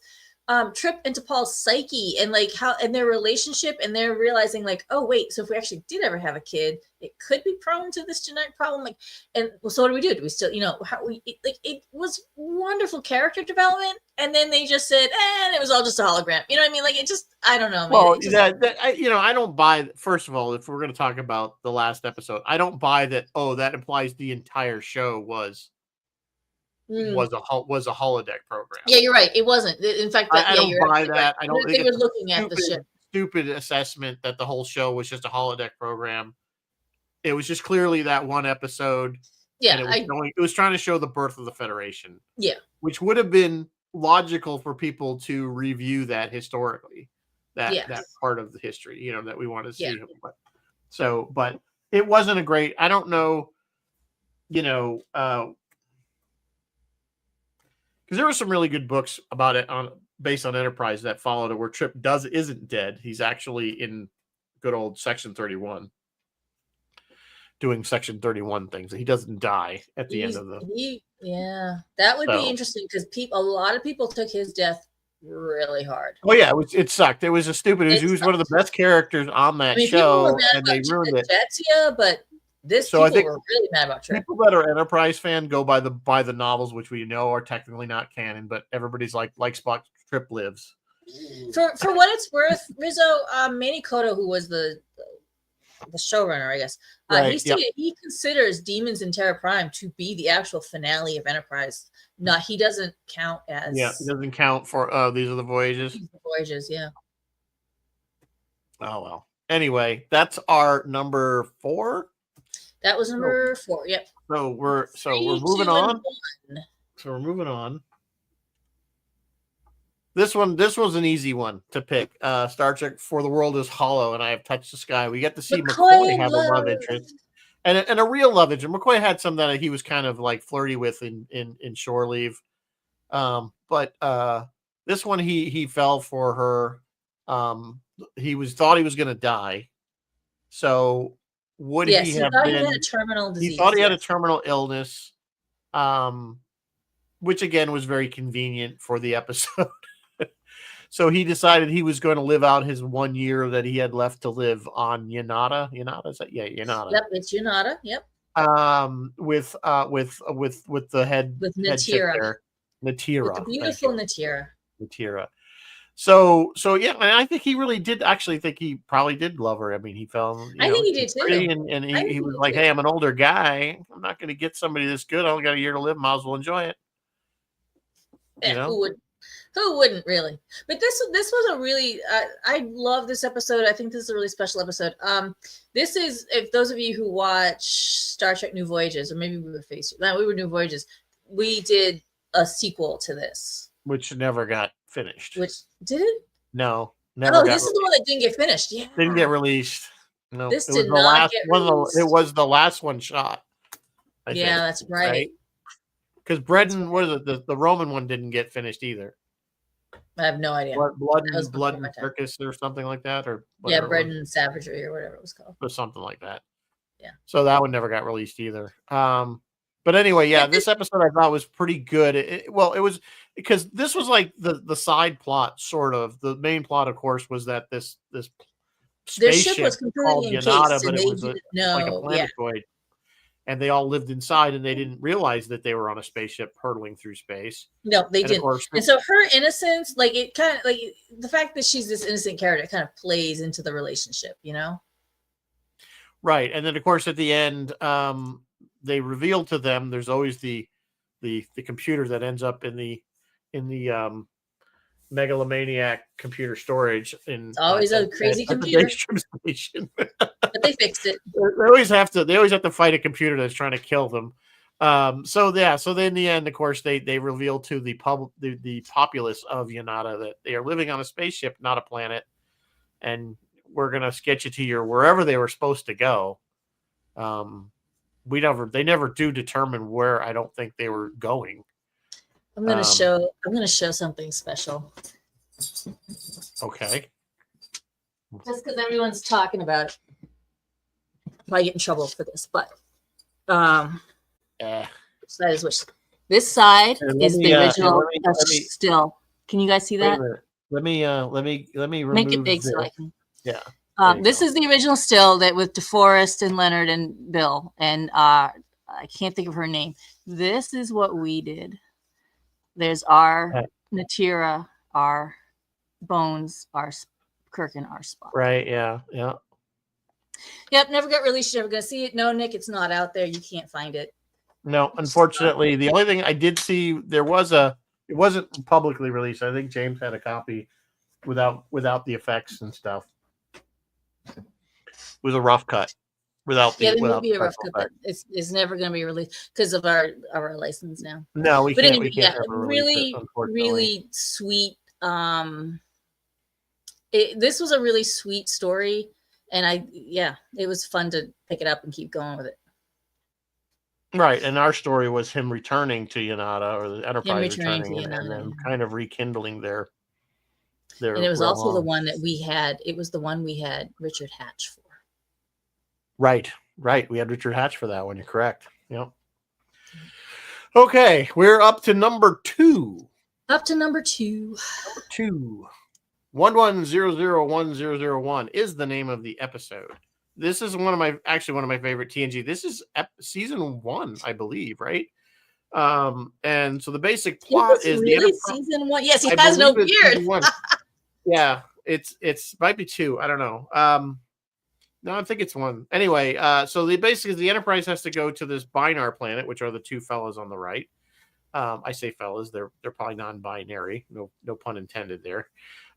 Trip and T'Pol's psyche and like how and their relationship, and they're realizing like, oh wait, so if we actually did ever have a kid, it could be prone to this genetic problem. Like, and well, so what do we do? Do we still, you know, how we it was wonderful character development, and then they just said, and it was all just a hologram. You know what I mean? Like it just, I don't know, man. Well, just, you know, I don't buy. First of all, if we're going to talk about the last episode, I don't buy that. Oh, that implies the entire show was a holodeck program. Yeah, you're right. It wasn't. In fact, I don't buy that. Right. I don't think they were looking at the ship. Stupid assessment that the whole show was just a holodeck program. It was just clearly that one episode. Yeah, it was trying to show the birth of the Federation. Yeah, which would have been logical for people to review that historically, that part of the history, you know, that we want to see. Yeah. But it wasn't a great. I don't know, you know. Because there were some really good books about it based on Enterprise that followed it, where Trip isn't dead. He's actually in good old Section 31, doing Section 31 things. He doesn't die at the end of the. Yeah, that would be interesting because a lot of people took his death really hard. Oh yeah, it sucked. It was a stupid. He was one of the best characters on that show, and they ruined it. Jetsia, but. People were really mad about Trip. People that are Enterprise fan go by the novels, which we know are technically not canon, but everybody's like Spock, Trip lives. For what it's worth, Rizzo, Manny Koto, who was the showrunner, I guess, he considers Demons in Terra Prime to be the actual finale of Enterprise. No, he doesn't count as. Yeah, he doesn't count for. These are the voyages. The voyages, yeah. Oh well. Anyway, that's our number 4. That was number 4. Yep. So we're moving on. So we're moving on. This was an easy one to pick. Star Trek For the World is Hollow, and I Have Touched the Sky. We get to see McCoy have a love interest, and a real love interest. McCoy had some that he was kind of like flirty with in Shore Leave, but this one he fell for her. He thought he was going to die, so. Would he have been? He had a terminal disease. He thought he had a terminal illness, which again was very convenient for the episode. So he decided he was going to live out his 1 year that he had left to live on Yanada. Yanada, is that? Yeah, Yanada. Yep, it's Yanada. Yep. With the head with Natira. Natira. With the beautiful Natira. Natira. So yeah, and I think he really did. Actually, think he probably did love her. I mean, he felt. I think he did too. And he was like, "Hey, I'm an older guy. I'm not going to get somebody this good. I only got a year to live. Might as well enjoy it." You know? Who wouldn't really? But this was a really. I love this episode. I think this is a really special episode. This is, if those of you who watch Star Trek New Voyages, or maybe we were New Voyages. We did a sequel to this, which never got finished. Which did it? No, never. Oh, this is the one that didn't get finished. Yeah, didn't get released. No, this did not get released. It was the last one shot. I think, that's right. Because Bredon, what is it? The Roman one didn't get finished either. I have no idea. Blood and Circus or something like that, or Bread and Savagery or whatever it was called, or something like that. Yeah. So that one never got released either. But anyway, yeah, this episode I thought was pretty good. It was because this was like the side plot, sort of. The main plot, of course, was that this spaceship was completely encased, Yanada, but it was like a planetoid. And they all lived inside, and they didn't realize that they were on a spaceship hurtling through space. No, they didn't. And so her innocence, like it kind of like the fact that she's this innocent character, kind of plays into the relationship, you know? Right. And then, of course, at the end, they reveal to them there's always the computer that ends up in the megalomaniac computer storage. It's always a crazy computer. Station. But they fixed it. They always have to fight a computer that's trying to kill them. So then in the end, of course, they reveal to the populace of Yanata that they are living on a spaceship, not a planet, and we're gonna sketch it to you wherever they were supposed to go. They never do determine where. I don't think they were going. I'm gonna show something special. Okay. Just because everyone's talking about it. I get in trouble for this, but side is which. This side is the original still. Can you guys see that? Let me remove make it big this. so I can. Yeah. This is the original still that with DeForest and Leonard and Bill, and I can't think of her name. This is what we did. There's our Natira, our Bones, our Kirk, and our Spock. Right. Yeah. Yep. Never got released. You're never gonna see it. No, Nick, it's not out there. You can't find it. No, unfortunately, the only thing I did see it wasn't publicly released. I think James had a copy without the effects and stuff. It was a rough cut without the there will be a rough cut, but it's never going to be released because of our license now. No, we can't. Anyway, we can't ever really, really sweet. This was a really sweet story, and it was fun to pick it up and keep going with it. Right, and our story was him returning to Yanata, or the Enterprise returning and then kind of rekindling their. And it was also the one that we had. It was the one we had Richard Hatch for. Right. We had Richard Hatch for that one. You're correct. Yep. Okay, we're up to number 2. Up to number 2. 11001001 is the name of the episode. This is one of my favorite TNG. This is season 1, I believe, right? And so the basic plot is really season 1. Yes, he has no beard. Yeah, it's might be 2. I don't know. No, I think it's 1. Anyway, so the Enterprise has to go to this Binar planet, which are the 2 fellas on the right. I say fellas, they're probably non-binary. No pun intended there.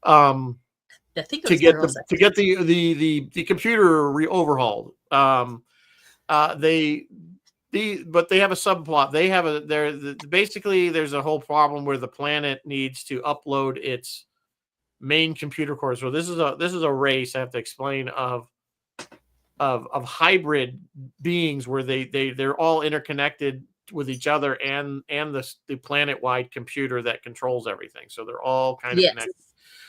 To get the computer overhauled. But they have a subplot. Basically there's a whole problem where the planet needs to upload its main computer core. So this is a race, I have to explain, of hybrid beings where they're all interconnected with each other and the planet-wide computer that controls everything. So they're all kind of connected.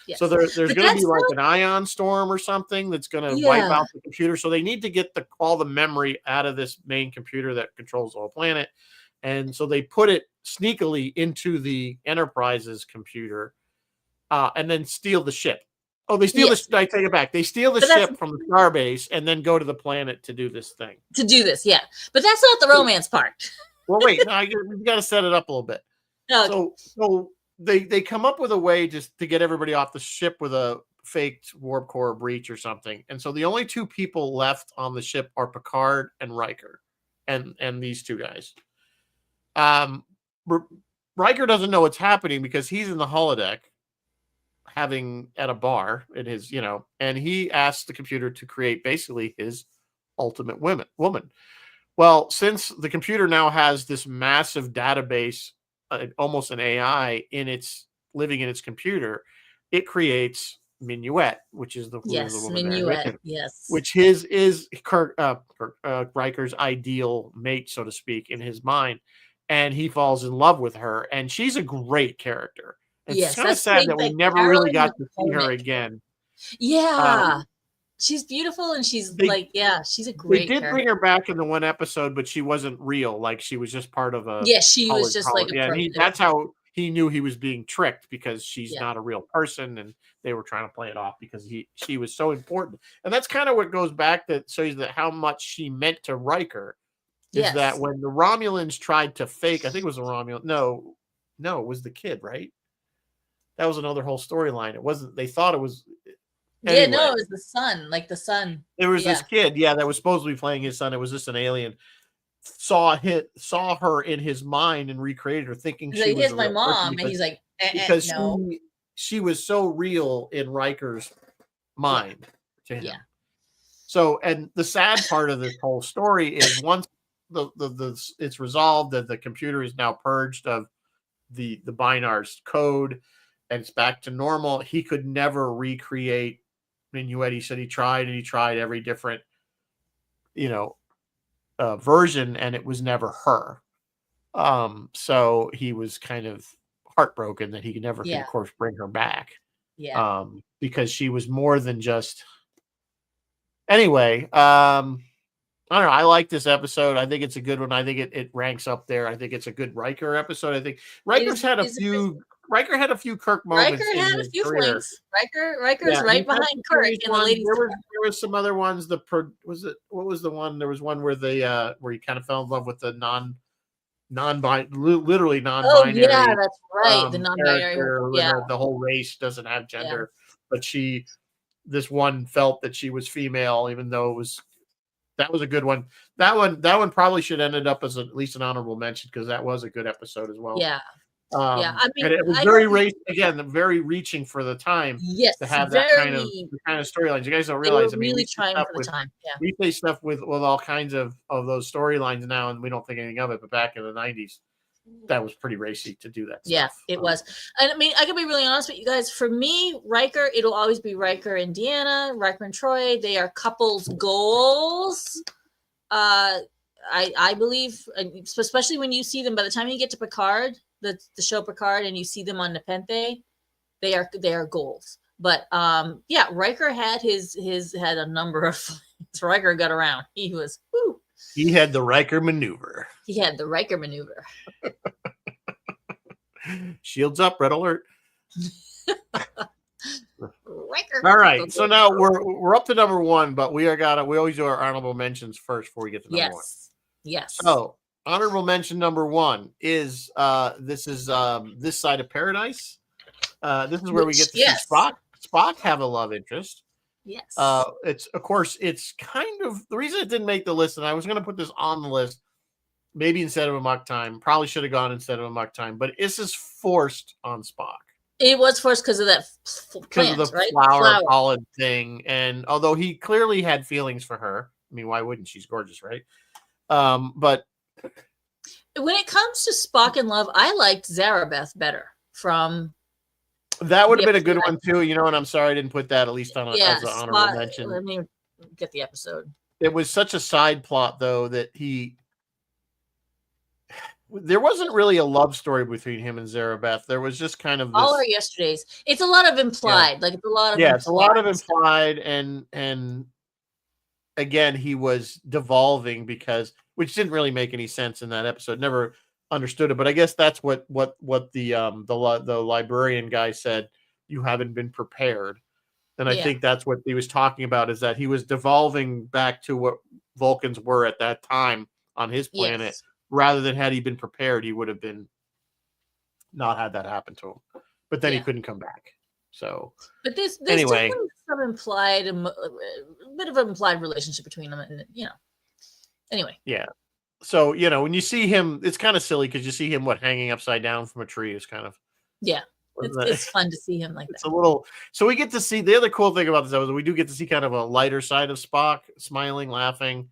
Yes. So there's going to be like an ion storm or something that's going to wipe out the computer. So they need to get all the memory out of this main computer that controls the whole planet. And so they put it sneakily into the Enterprise's computer and then steal the ship. Oh, they steal I take it back. They steal the ship from the starbase and then go to the planet to do this thing. To do this, yeah. But that's not the romance part. Well, wait. No, you got to set it up a little bit. Okay. So they come up with a way just to get everybody off the ship with a faked warp core breach or something. And so the only 2 people left on the ship are Picard and Riker, and these 2 guys. Riker doesn't know what's happening because he's in the holodeck having at a bar in his, and he asks the computer to create basically his ultimate woman. Well, since the computer now has this massive database, almost an AI living in its computer, it creates Minuet, which is the woman Minuet, which is Riker's ideal mate, so to speak, in his mind, and he falls in love with her, and she's a great character. It's kind of sad that we never really got to see her again. Yeah. She's beautiful, and she's she's a great They did bring her back in the 1 episode, but she wasn't real. Like, she was just part of a... Yeah, she was just like a... that's how he knew he was being tricked, because she's not a real person, and they were trying to play it off because she was so important. And that's kind of what goes back that shows that how much she meant to Riker. Is that when the Romulans tried to fake... I think it was the Romulan... No, it was the kid, right? That was another whole storyline. It wasn't... They thought it was... Anyway, it was the son, like the son. There was this kid, that was supposed to be playing his son. It was just an alien. Saw her in his mind and recreated her, thinking she was my mom, and he's like, because she was so real in Riker's mind to him. So, and the sad part of this whole story is once the it's resolved that the computer is now purged of the Bynar's code and it's back to normal, he could never recreate Minuet. He said he tried and he tried every different, you know, version, and it was never her. So he was kind of heartbroken that he never could, Yeah. of course, bring her back. Yeah. Because she was more than just. Anyway, I don't know. I like this episode. I think it's a good one. I think it ranks up there. I think it's a good Riker episode. I think Riker's had a few. Riker had a few Kirk moments. Riker in had a his few career. flings. Riker's Yeah, right he's had behind some Kirk serious in the ones. ladies' There was some other ones. Was it, what was the one? There was one where they where he kind of fell in love with the literally non-binary. Oh yeah, that's right. The non-binary. Character, Yeah. the whole race doesn't have gender, but this one felt that she was female, even though that was a good one. That one probably should ended up as at least an honorable mention because that was a good episode as well. Yeah. Yeah. I mean, and it was very reaching for the time. Yes. To have that kind of storylines. You guys don't realize. I mean, really trying for the time. Yeah. We say stuff with all kinds of those storylines now, and we don't think anything of it. But back in the 90s, that was pretty racy to do that. Yeah, stuff. it was. And I mean, I can be really honest with you guys. For me, Riker, it'll always be Riker and Deanna, Riker and Troy. They are couples goals. I believe, especially when you see them by the time you get to Picard, the show Picard, and you see them on Nepenthe, they are goals. But yeah, Riker had had a number of things. Riker got around. He was whoo. He had the Riker maneuver. He had the Riker maneuver. Shields up, red alert. Riker. All right, so now we're up to number one, but we always do our honorable mentions first before we get to number one. Yes. So honorable mention number one is this side of paradise. This is where we get to see Spock have a love interest. Yes. It's kind of the reason it didn't make the list, and I was going to put this on the list, maybe instead of a muck time. Probably should have gone instead of a muck time, but this is forced on Spock. It was forced because of that plant, because of the right? flower pollen thing, and although he clearly had feelings for her, I mean, why wouldn't? She's gorgeous, right? But when it comes to Spock in love, I liked Zarabeth better from. That would have been a good one too, and I'm sorry I didn't put that at least on as an honorable Spock, mention. Let me get the episode. It was such a side plot, though, that there wasn't really a love story between him and Zarabeth. There was just kind of this, all our yesterdays. It's a lot of implied, like it's a lot of it's a lot of implied, and again he was devolving which didn't really make any sense in that episode. Never understood it, but I guess that's what the librarian guy said. You haven't been prepared, and I think that's what he was talking about, is that he was devolving back to what Vulcans were at that time on his planet. Yes. Rather than had he been prepared, he would have been not had that happen to him. But then he couldn't come back. So, but there's anyway, some implied, a bit of an implied relationship between them, and Anyway. Yeah. So when you see him, it's kind of silly because you see him hanging upside down from a tree. Is kind of it's fun to see him like that. It's a little. So we get to see the other cool thing about this episode. We do get to see kind of a lighter side of Spock, smiling, laughing.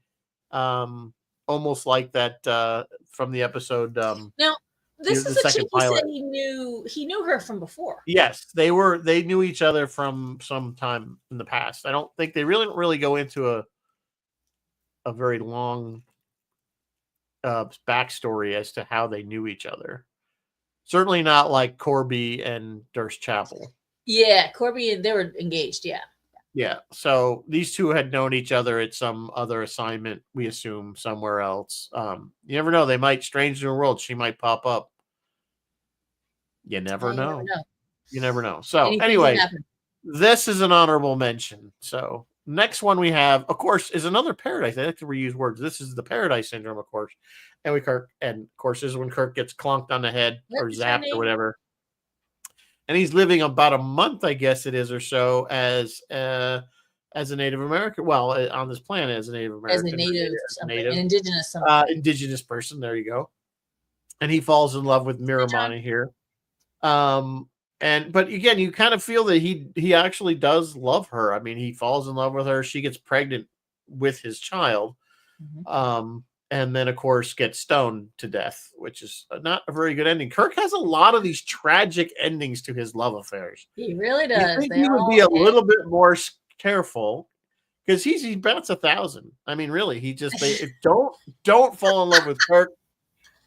Almost like that from the episode. Now, this is a chick he said he knew her from before. Yes, they knew each other from some time in the past. I don't think they really go into a very long backstory as to how they knew each other. Certainly not like Corby and Durst Chapel. Yeah, Corby and they were engaged. Yeah. Yeah, so these two had known each other at some other assignment, we assume, somewhere else. You never know. They might, strange new world, she might pop up. You never know. You never know. So anyway, this is an honorable mention. So next one we have, of course, is another paradise. I like to reuse words. This is the Paradise Syndrome, of course. And of course, this is when Kirk gets clonked on the head or zapped or whatever. And he's living about a month, I guess it is, or so, as a Native American. Well, on this planet as a Native American, as an indigenous, indigenous person. There you go. And he falls in love with Miramani here. But again, you kind of feel that he actually does love her. I mean, he falls in love with her. She gets pregnant with his child. And then, of course, gets stoned to death, which is not a very good ending. Kirk has a lot of these tragic endings to his love affairs. He really You does. think he would be a little bit more careful because he bats 1,000. I mean, really, don't fall in love with Kirk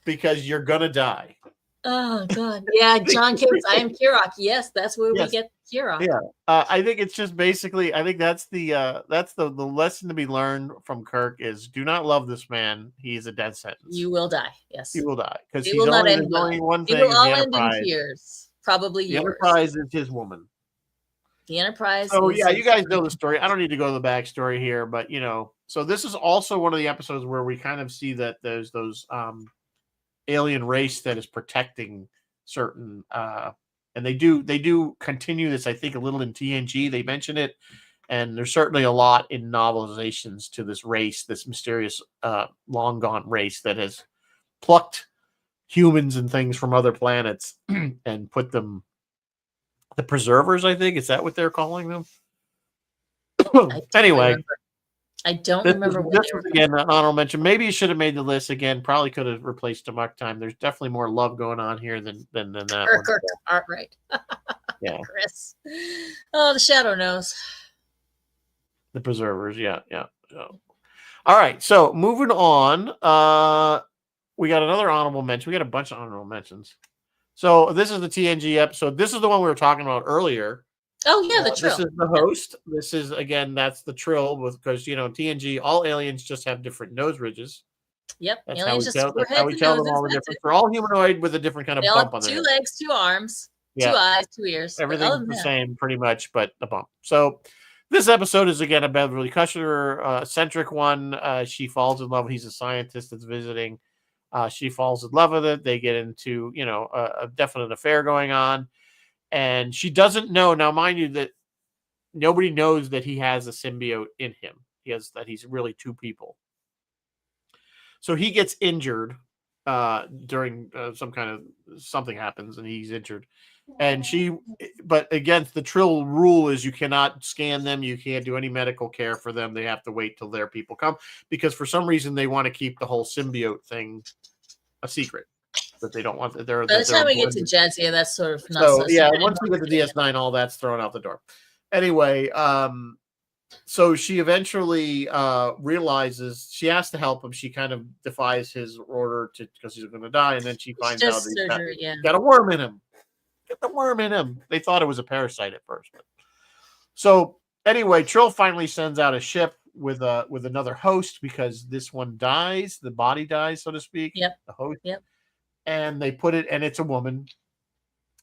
because you're gonna die. Oh God, yeah, John Gibbs. I am Kirok. Yes, that's where we get Kirok. Yeah, I think it's just basically. I think that's the lesson to be learned from Kirk is do not love this man. He is a death sentence. You will die. Yes, he will die because he's he's will only not end well. one thing. It will is all the end in Enterprise. tears. Probably The yours. Enterprise is his woman. The Enterprise. So yeah, you guys know the story. I don't need to go to the backstory here, but so this is also one of the episodes where we kind of see that there's those alien race that is protecting certain and they do continue this, I think, a little in TNG. They mention it, and there's certainly a lot in novelizations to this race, this mysterious long gone race that has plucked humans and things from other planets and put them the preservers, I think. Is that what they're calling them? Anyway, I don't remember what this was again an honorable mention. Maybe you should have made the list again. Probably could have replaced Amok Time. There's definitely more love going on here than that Kirk, one. Right. Yeah. Chris. Oh, the Shadow knows. The preservers, yeah. So, all right, so moving on. We got another honorable mention. We got a bunch of honorable mentions. So this is the TNG episode. This is the one we were talking about earlier. Oh yeah, the Trill. This is the host. This is again. That's the Trill, because TNG. All aliens just have different nose ridges. Yep. That's how we tell them all the different. They're all humanoid with a different kind of bump on their head. 2 legs, 2 arms, 2 eyes, 2 ears. Everything's the same, pretty much, but a bump. So this episode is again a Beverly Crusher centric one. She falls in love. He's a scientist that's visiting. She falls in love with it. They get into a definite affair going on. And she doesn't know. Now, mind you, that nobody knows that he has a symbiote in him. That he's really 2 people. So he gets injured during some kind of something happens, and he's injured. And but again, the Trill rule is you cannot scan them. You can't do any medical care for them. They have to wait till their people come, because for some reason they want to keep the whole symbiote thing a secret. That they don't want that they're. By the time we get to Jadzia, that's sort of not so yeah. Once we get to DS9, all that's thrown out the door. Anyway, so she eventually realizes she has to help him. She kind of defies his order because he's going to die, and then she finds out that he's got a worm in him. Get the worm in him. They thought it was a parasite at first. So anyway, Trill finally sends out a ship with another host because this one dies. The body dies, so to speak. Yep. The host. Yep. And they put it, and it's a woman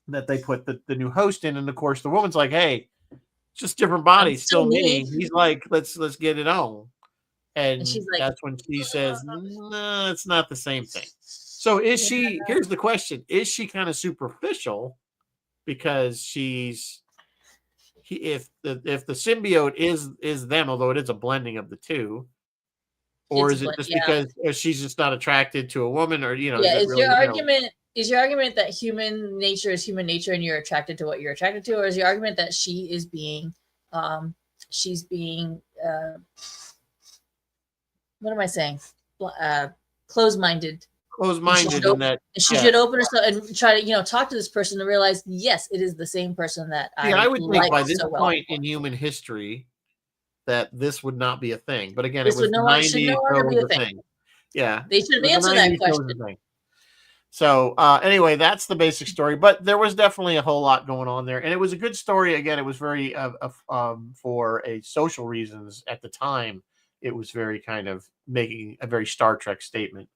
that they put the new host in. And of course, the woman's like, "Hey, it's just different bodies, still me." He's like, "Let's get it on." And she's like, that's when she says, "No, it's not the same thing." So is she? Here's the question: is she kind of superficial because if the symbiote is them, although it is a blending of the two? Or is it just because she's just not attracted to a woman, or is your argument that human nature is human nature and you're attracted to what you're attracted to, or is your argument that she is being what am I saying? Closed-minded. Closed-minded in that she should open herself and try to talk to this person to realize, yes, it is the same person that I would think by this point in human history that this would not be a thing. But again, it was 90s, so it was a thing. Yeah. They should have answered that question. So anyway, that's the basic story. But there was definitely a whole lot going on there. And it was a good story. Again, it was very, for a social reasons at the time, it was very kind of making a very Star Trek statement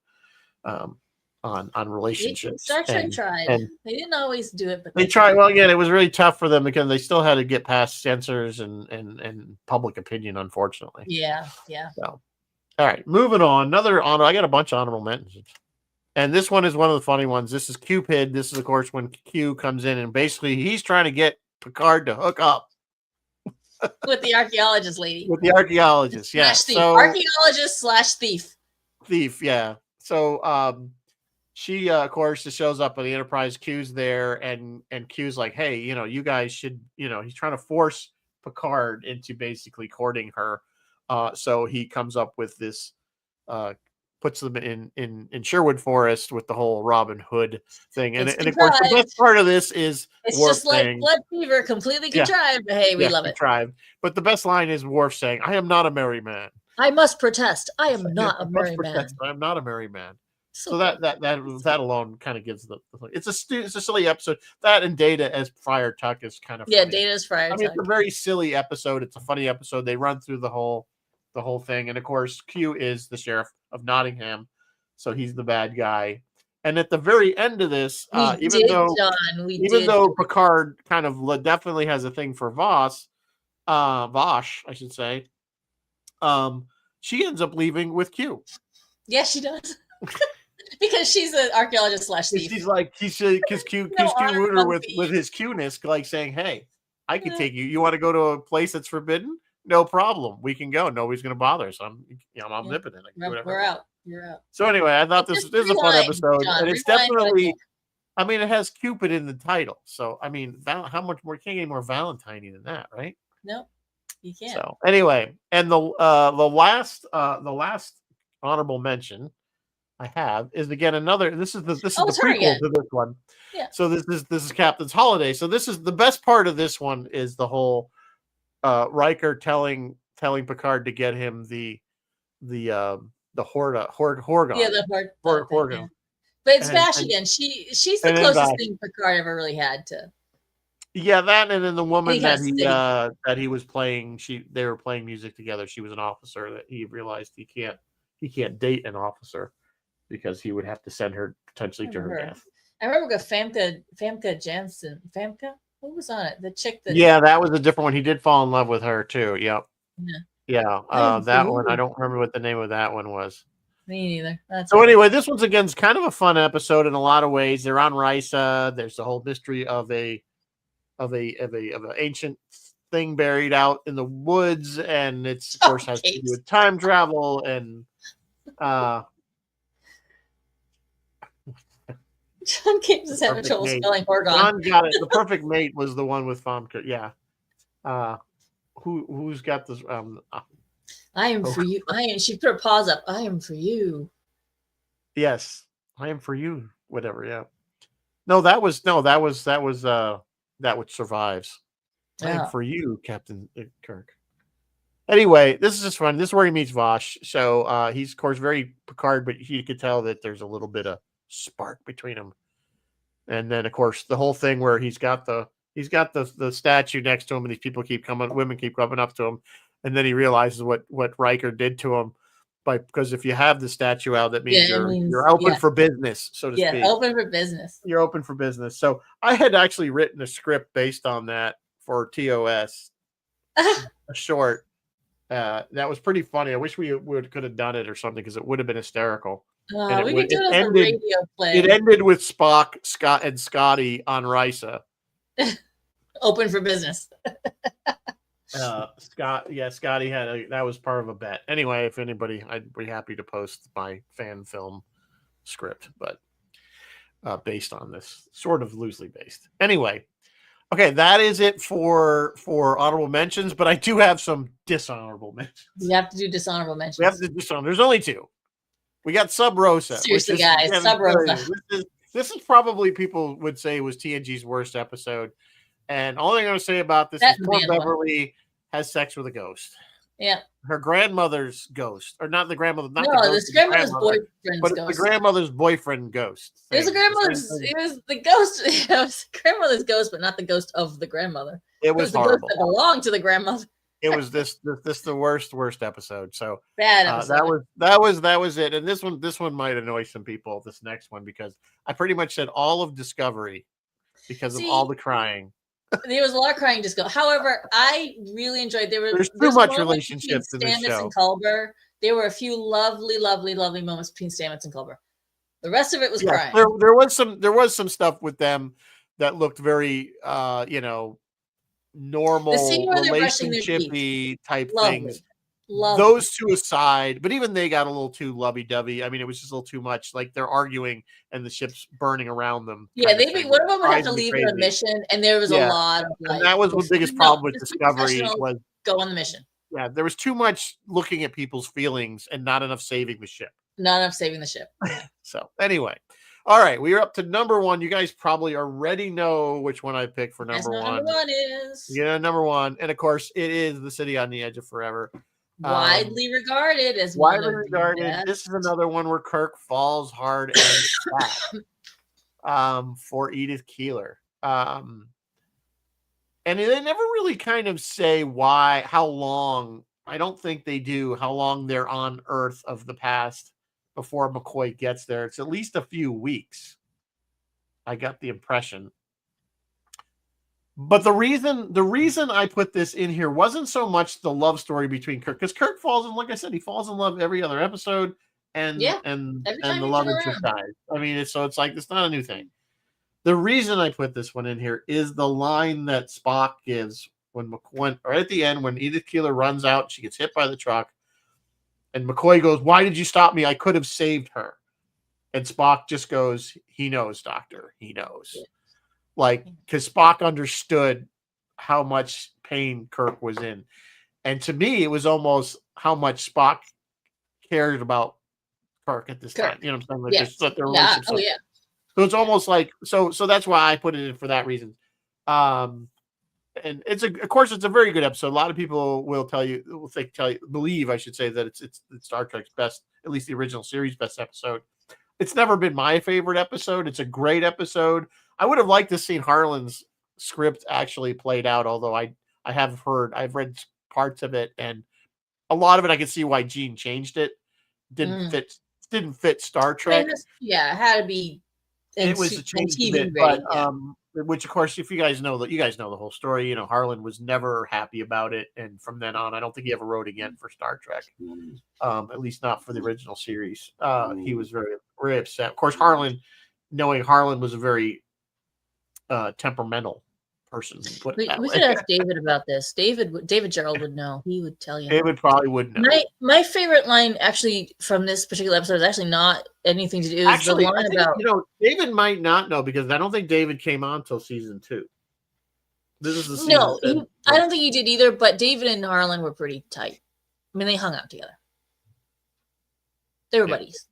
on relationships. Star Trek tried. And they didn't always do it, but they tried. Well, again, it was really tough for them because they still had to get past censors and public opinion, unfortunately. Yeah. So, all right, moving on. Another honor. I got a bunch of honorable mentions, and this one is one of the funny ones. This is Cupid. This is, of course, when Q comes in and basically he's trying to get Picard to hook up with the archaeologist lady. With the archaeologist, yeah. So archaeologist / thief. Thief, yeah. So she of course just shows up on the Enterprise. Q's there, and Q's like, hey, you guys should, he's trying to force Picard into basically courting her. So he comes up with this, puts them in Sherwood Forest with the whole Robin Hood thing. And, It's and of course, the contrived. best part of this is It's Worf just like saying, blood fever, completely Yeah. contrived. But hey, we yeah, love it. contrived. But the best line is Worf saying, "I am not a merry man. I must protest. I am Yeah, not I a must merry man. protest. I am not a merry man." So So good. that alone kind of gives the it's a silly episode. That and Data as Friar Tuck is kind of Yeah, funny. Data's Friar I mean, Tuck. it's a very silly episode. It's a funny episode. They run through the whole thing, and of course, Q is the sheriff of Nottingham, so he's the bad guy. And at the very end of this, We even did, though John. We did. Picard kind of definitely has a thing for Vosh, I should say, she ends up leaving with Q. Yeah, she does. Because she's an archaeologist / thief. She's like, because Q wooed her with his Q-ness, like saying, "Hey, I can take you. You want to go to a place that's forbidden? No problem. We can go. Nobody's going to bother us. I'm omnipotent. I can do whatever. We're out. You're out. So anyway, I thought this is a fun episode, John, and it's definitely. I mean, it has Cupid in the title, so I mean, how much more? You can't get any more Valentine than that, right? No, you can't. So anyway, and the last honorable mention I have is again another. This is the prequel to this one. Yeah. So this is Captain's Holiday. So this is the best part of this one is the whole Riker telling Picard to get him the Horgon. Yeah, the Horgon. Yeah. But it's Vash again. She's the closest thing Picard ever really had to. Yeah, that and then the woman that he was playing. They were playing music together. She was an officer that he realized he can't date an officer because he would have to send her potentially to her death. I remember Famke Janssen. Famke? Who was on it? The chick that. Yeah, that was a different one. He did fall in love with her too. Yep. Yeah. That one. I don't remember what the name of that one was. Me neither. So anyway, this one's again kind of a fun episode in a lot of ways. They're on Risa. There's the whole mystery of an ancient thing buried out in the woods, and it's of course has to do with time travel and. John James is having trouble spelling Horgon. John got it. The perfect mate was the one with Famke. Yeah. Who's got this? I am for you. She put her paws up. I am for you. Yes, I am for you. Whatever. Yeah. No, that was that which survives. I am for you, Captain Kirk. Anyway, this is just fun. This is where he meets Vosh. So he's of course very Picard, but you could tell that there's a little bit of spark between them. And then of course the whole thing where he's got the statue next to him, and these women keep coming up to him, and then he realizes what Riker did to him because if you have the statue out, that means you're open for business, so to speak. Yeah, open for business. You're open for business. So I had actually written a script based on that for TOS, a short. That was pretty funny. I wish we could have done it or something because it would have been hysterical. We could do it as a radio play. It ended with Spock, Scott, and Scotty on Risa. Open for business. Scotty that was part of a bet. Anyway, if anybody, I'd be happy to post my fan film script, but based on this, sort of loosely based. Anyway, okay, that is it for honorable mentions, but I do have some dishonorable mentions. We have to do dishonorable mentions. We have to do dishonorable. There's only two. We got Sub Rosa. Seriously, guys, Sub Rosa. This is probably people would say was TNG's worst episode. And all I'm going to say about this is poor Beverly has sex with a ghost. Yeah. Her grandmother's ghost. Or not the grandmother. Not the grandmother's boyfriend's but ghost. It's the grandmother's boyfriend ghost. It was the ghost. It was the grandmother's ghost, but not the ghost of the grandmother. It was horrible. The ghost that belonged to the grandmother. It was the worst episode. So bad episode. That was it. And this one might annoy some people, this next one, because I pretty much said all of Discovery because of all the crying. There was a lot of crying However, I really enjoyed. There's too much relationship in this show. And Culber. There were a few lovely, lovely, lovely moments between Stamets and Culber. The rest of it was crying. There was some stuff with them that looked very normal relationshipy type things. Those two aside, but even they got a little too lovey-dovey. I mean, it was just a little too much. Like they're arguing and the ship's burning around them. Yeah, one of them would have to leave on a mission, and there was a lot of and that was the biggest problem with Discovery was go on the mission. Yeah, there was too much looking at people's feelings and not enough saving the ship. Not enough saving the ship. So anyway, all right, we are up to number one. You guys probably already know which one I picked for number one. Number one is number one, and of course, it is The City on the Edge of Forever. Widely regarded as widely regarded. This is another one where Kirk falls hard and fast for Edith Keeler. And they never really kind of say how long. I don't think they do, how long they're on Earth of the past before McCoy gets there. It's at least a few weeks. I got the impression. But the reason I put this in here wasn't so much the love story between Kirk, because Kirk like I said, he falls in love every other episode, and the love interest dies. I mean, it's like it's not a new thing. The reason I put this one in here is the line that Spock gives when right at the end, when Edith Keeler runs out, she gets hit by the truck, and McCoy goes, "Why did you stop me? I could have saved her." And Spock just goes, "He knows, Doctor. He knows." Yeah. Like, because Spock understood how much pain Kirk was in. And to me, it was almost how much Spock cared about Kirk at this time. You know what I'm saying? Like, yes. their relationship. Oh, yeah. So it's almost like, so that's why I put it in for that reason. And of course, it's a very good episode. A lot of people will believe, I should say, that it's Star Trek's best, at least the original series best episode. It's never been my favorite episode. It's a great episode. I would have liked to see Harlan's script actually played out, although I've read parts of it, and a lot of it I can see why Gene changed it. Didn't fit Star Trek. It had to be. It was a change bit, but which of course, if you guys know the whole story, Harlan was never happy about it, and from then on, I don't think he ever wrote again for Star Trek. At least not for the original series. He was very, very upset. Of course, knowing Harlan was a very temperamental person. We could ask David about this. David Gerald would know. He would tell you. David probably would know. My favorite line actually from this particular episode is actually not anything to do with the line about. David might not know, because I don't think David came on till season 2. This is the season. No, I don't think he did either. But David and Harlan were pretty tight. I mean, they hung out together. They were buddies.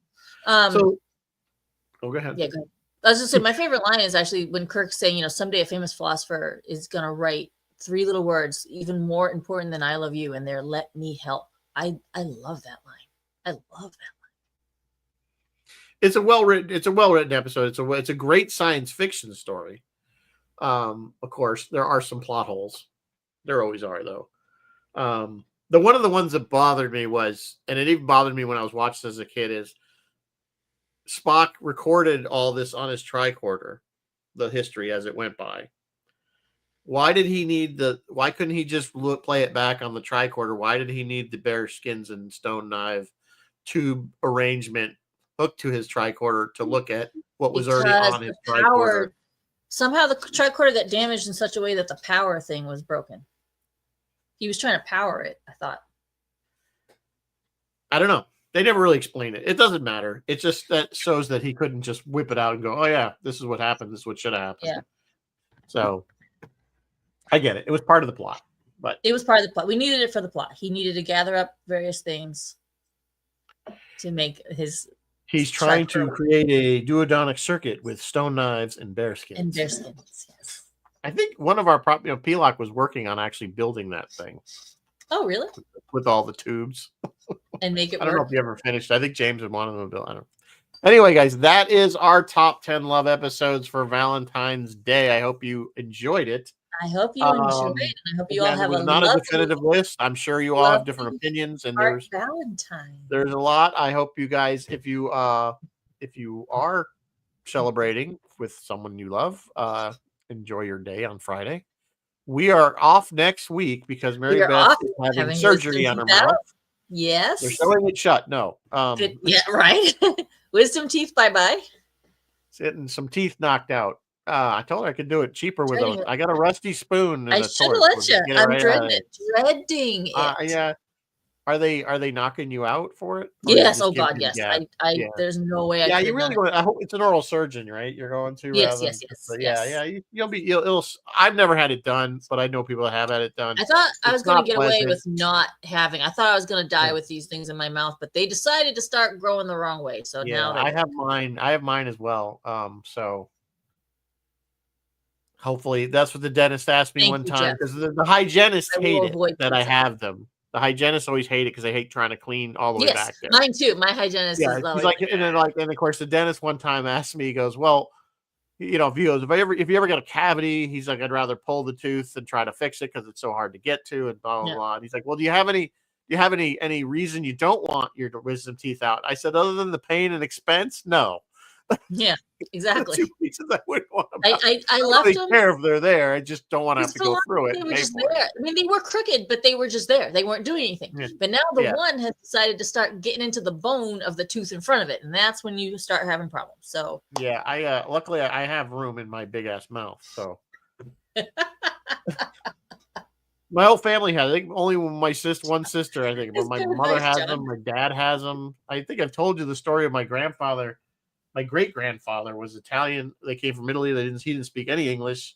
Go ahead. Yeah, go ahead. I was just saying, my favorite line is actually when Kirk's saying, someday a famous philosopher is going to write 3 little words, even more important than "I love you," and they're "let me help." I love that line. I love that line. It's a well-written episode. It's a great science fiction story. Of course, there are some plot holes. There always are, though. One of the ones that bothered me was, and it even bothered me when I was watching as a kid, is Spock recorded all this on his tricorder, the history as it went by. Why couldn't he just play it back on the tricorder? Why did he need the bear skins and stone knife tube arrangement hooked to his tricorder to look at what was already on his tricorder? Somehow the tricorder got damaged in such a way that the power thing was broken. He was trying to power it, I thought. I don't know. They never really explain it. It doesn't matter. It's just that shows that he couldn't just whip it out and go, "Oh yeah, this is what happened. This is what should have happened." Yeah. So I get it. It was part of the plot, but it was part of the plot. We needed it for the plot. He needed to gather up various things to make his. He's trying to create a duodonic circuit with stone knives and bear skins. Yes. I think one of our Pilak was working on actually building that thing. Oh, really? With all the tubes. And make it work. I don't know if you ever finished. I think James would want them to build. I don't know. Anyway, guys, that is our top 10 love episodes for Valentine's Day. I hope you enjoyed it. I hope you enjoyed it. I hope you all have not a definitive list. I'm sure you all have different opinions, and there's a lot. I hope you guys, if you are celebrating with someone you love, enjoy your day on Friday. We are off next week because Mary Beth is having surgery on her mouth. Yes. They're sewing it shut. No. Yeah, right. Wisdom teeth, bye-bye. Getting some teeth knocked out. I told her I could do it cheaper with those. I got a rusty spoon. I should have let you. I'm dreading it. Yeah. Are they knocking you out for it? Or are they Yes. just Oh giving God, you the yes. jab? Yeah. There's no way I Yeah, you could really not. want. I hope it's an oral surgeon, right? You're going to Yes, rather yes, than just yes, yeah, yes. yeah. You'll be. It'll. I've never had it done, but I know people that have had it done. I thought I was It's going to not get away pleasant. with not having. I thought I was going to die Yeah, with these things in my mouth, but they decided to start growing the wrong way. So yeah, now they I work. have mine. I have mine as well. So hopefully that's what the dentist asked me Thank one you, time Jeff. because the hygienists I hate will it avoid that I pizza. have them. The hygienists always hate it because they hate trying to clean all the way Yes, back there. mine too. My hygienist Yeah, is he's always like, like, and then like, and of course the dentist one time asked me, he goes, "Well, if you ever get a cavity," he's like, "I'd rather pull the tooth than try to fix it because it's so hard to get to," and blah blah yeah, blah. And he's like, "Well, do you have any reason you don't want your wisdom teeth out?" I said, "Other than the pain and expense, no." yeah, The exactly. two reasons I wouldn't want them out. I I don't left really them care if they're there. I just don't want to have because to for a go long through it time they and were pay just for it. there. I mean, they were crooked, but they were just there. They weren't doing anything. Yeah, But now the yeah, one has decided to start getting into the bone of the tooth in front of it, and that's when you start having problems. So yeah. I luckily I have room in my big ass mouth, so my whole family has. I think only one sister. I think, but it's my good mother advice, has John. them. My dad has them. I think I've told you the story of my grandfather. My great grandfather was Italian. They came from Italy. He didn't speak any English.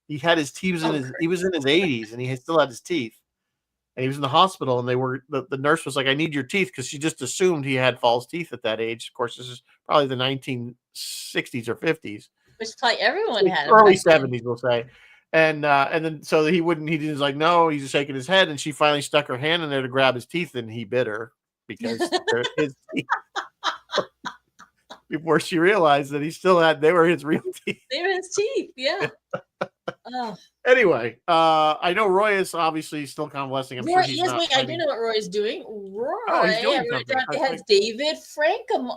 He had his teeth in Oh, his. He was in his 80s, and he still had his teeth. And he was in the hospital, and the nurse was like, "I need your teeth," because she just assumed he had false teeth at that age. Of course, this is probably the 1960s or 50s. which probably everyone had them Early back then. 70s, we'll say. And then so he wouldn't, he was like, no, he's just shaking his head. And she finally stuck her hand in there to grab his teeth, and he bit her because they're his teeth before she realized that they were his real teeth. They were his teeth. Yeah. Oh, Anyway, I know Roy is obviously still convalescing. I'm sure Roy. he's Yes, not wait. I do fighting. know what Roy's doing. Oh, Roy, he's I doing wrote it something. down. It has David Frankham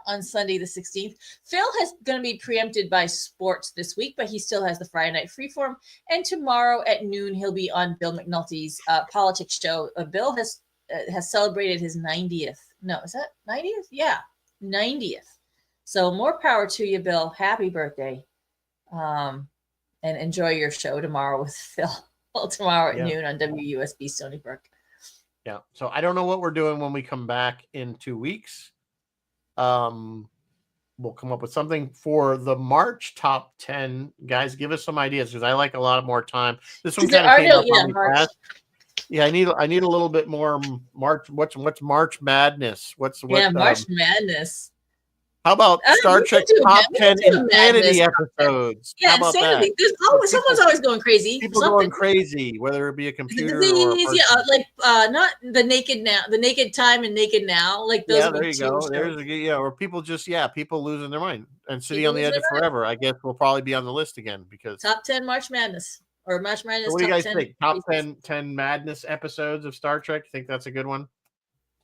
on Sunday the 16th. Phil has going to be preempted by sports this week, but he still has the Friday night freeform. And tomorrow at noon, he'll be on Bill McNulty's politics show. Bill has celebrated his 90th. No, is that 90th? Yeah, 90th. So more power to you, Bill. Happy birthday. And enjoy your show tomorrow with Phil. Well, tomorrow at Yeah. noon on WUSB Stony Brook. Yeah. So I don't know what we're doing when we come back in 2 weeks. We'll come up with something for the March top 10. Guys, give us some ideas because I like a lot more time. This one There kind of are came no, up yeah, on me March. fast. Yeah, I need a little bit more March. What's March Madness? March Madness. How about Star Trek top 10 insanity Madness. episodes? Yeah, How about insanity. that? There's always someone's always going crazy. People Something. going crazy, whether it be a The computer or a disease, person. yeah, like not the naked time and naked now. Like those Yeah, would there be you two go. shows. Or people just people losing their mind and City People on the lose Edge their of mind. Forever. I guess will probably be on the list again because Top 10 March Madness or March Madness. So what do you top guys 10 think? Top cases. 10 Madness episodes of Star Trek? Think that's a good one?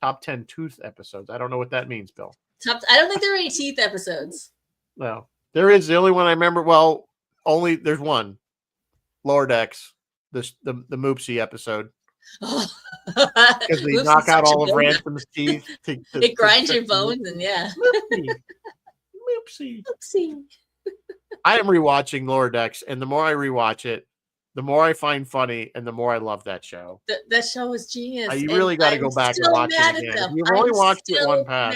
Top 10 Tooth episodes. I don't know what that means, Bill. I don't think there are any teeth episodes. No. There is the only one I remember. Well, there's one. Lower Decks. The Moopsie episode. Because they knock out all of Ransom's teeth. It grinds your bones and yeah. Moopsie. I am rewatching Lower Decks, and the more I rewatch it, the more I find funny, and the more I love that show. That show is genius. You really got to go back and watch it again. If you've only watched it one pass,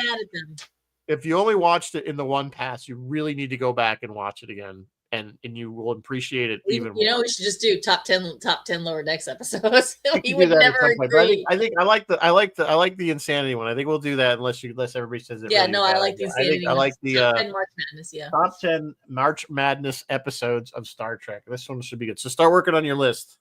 if you only watched it in the one pass, you really need to go back and watch it again, and you will appreciate it even more. You know, we should just do top 10 Lower Decks episodes. We would never agree. But I like the insanity one. I think we'll do that unless everybody says it. Yeah, really no, bad. I like the insanity. I like the top 10 March Madness. Yeah, top 10 March Madness episodes of Star Trek. This one should be good. So start working on your list.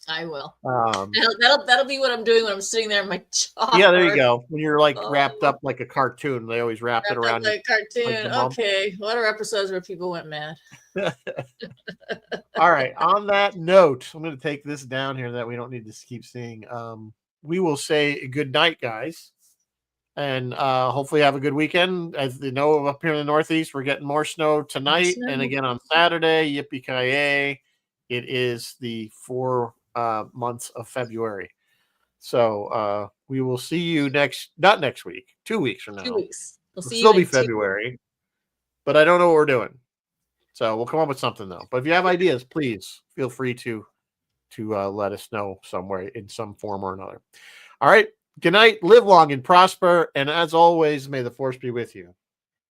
I will. That'll be what I'm doing when I'm sitting there in my job. Yeah, there you go. When you're like wrapped up like a cartoon, they always wrap it around like a cartoon. Like okay, what are episodes where people went mad? All right. On that note, I'm going to take this down here that we don't need to keep seeing. We will say good night, guys, and hopefully have a good weekend. As you know, up here in the Northeast, we're getting more snow tonight and again on Saturday. Yippee-ki-yay! It is the 4 months of February. So we will see you not next week, 2 weeks from now. 2 weeks. It'll still be February, but I don't know what we're doing. So we'll come up with something though. But if you have ideas, please feel free to let us know somewhere in some form or another. All right. Good night. Live long and prosper. And as always, may the force be with you.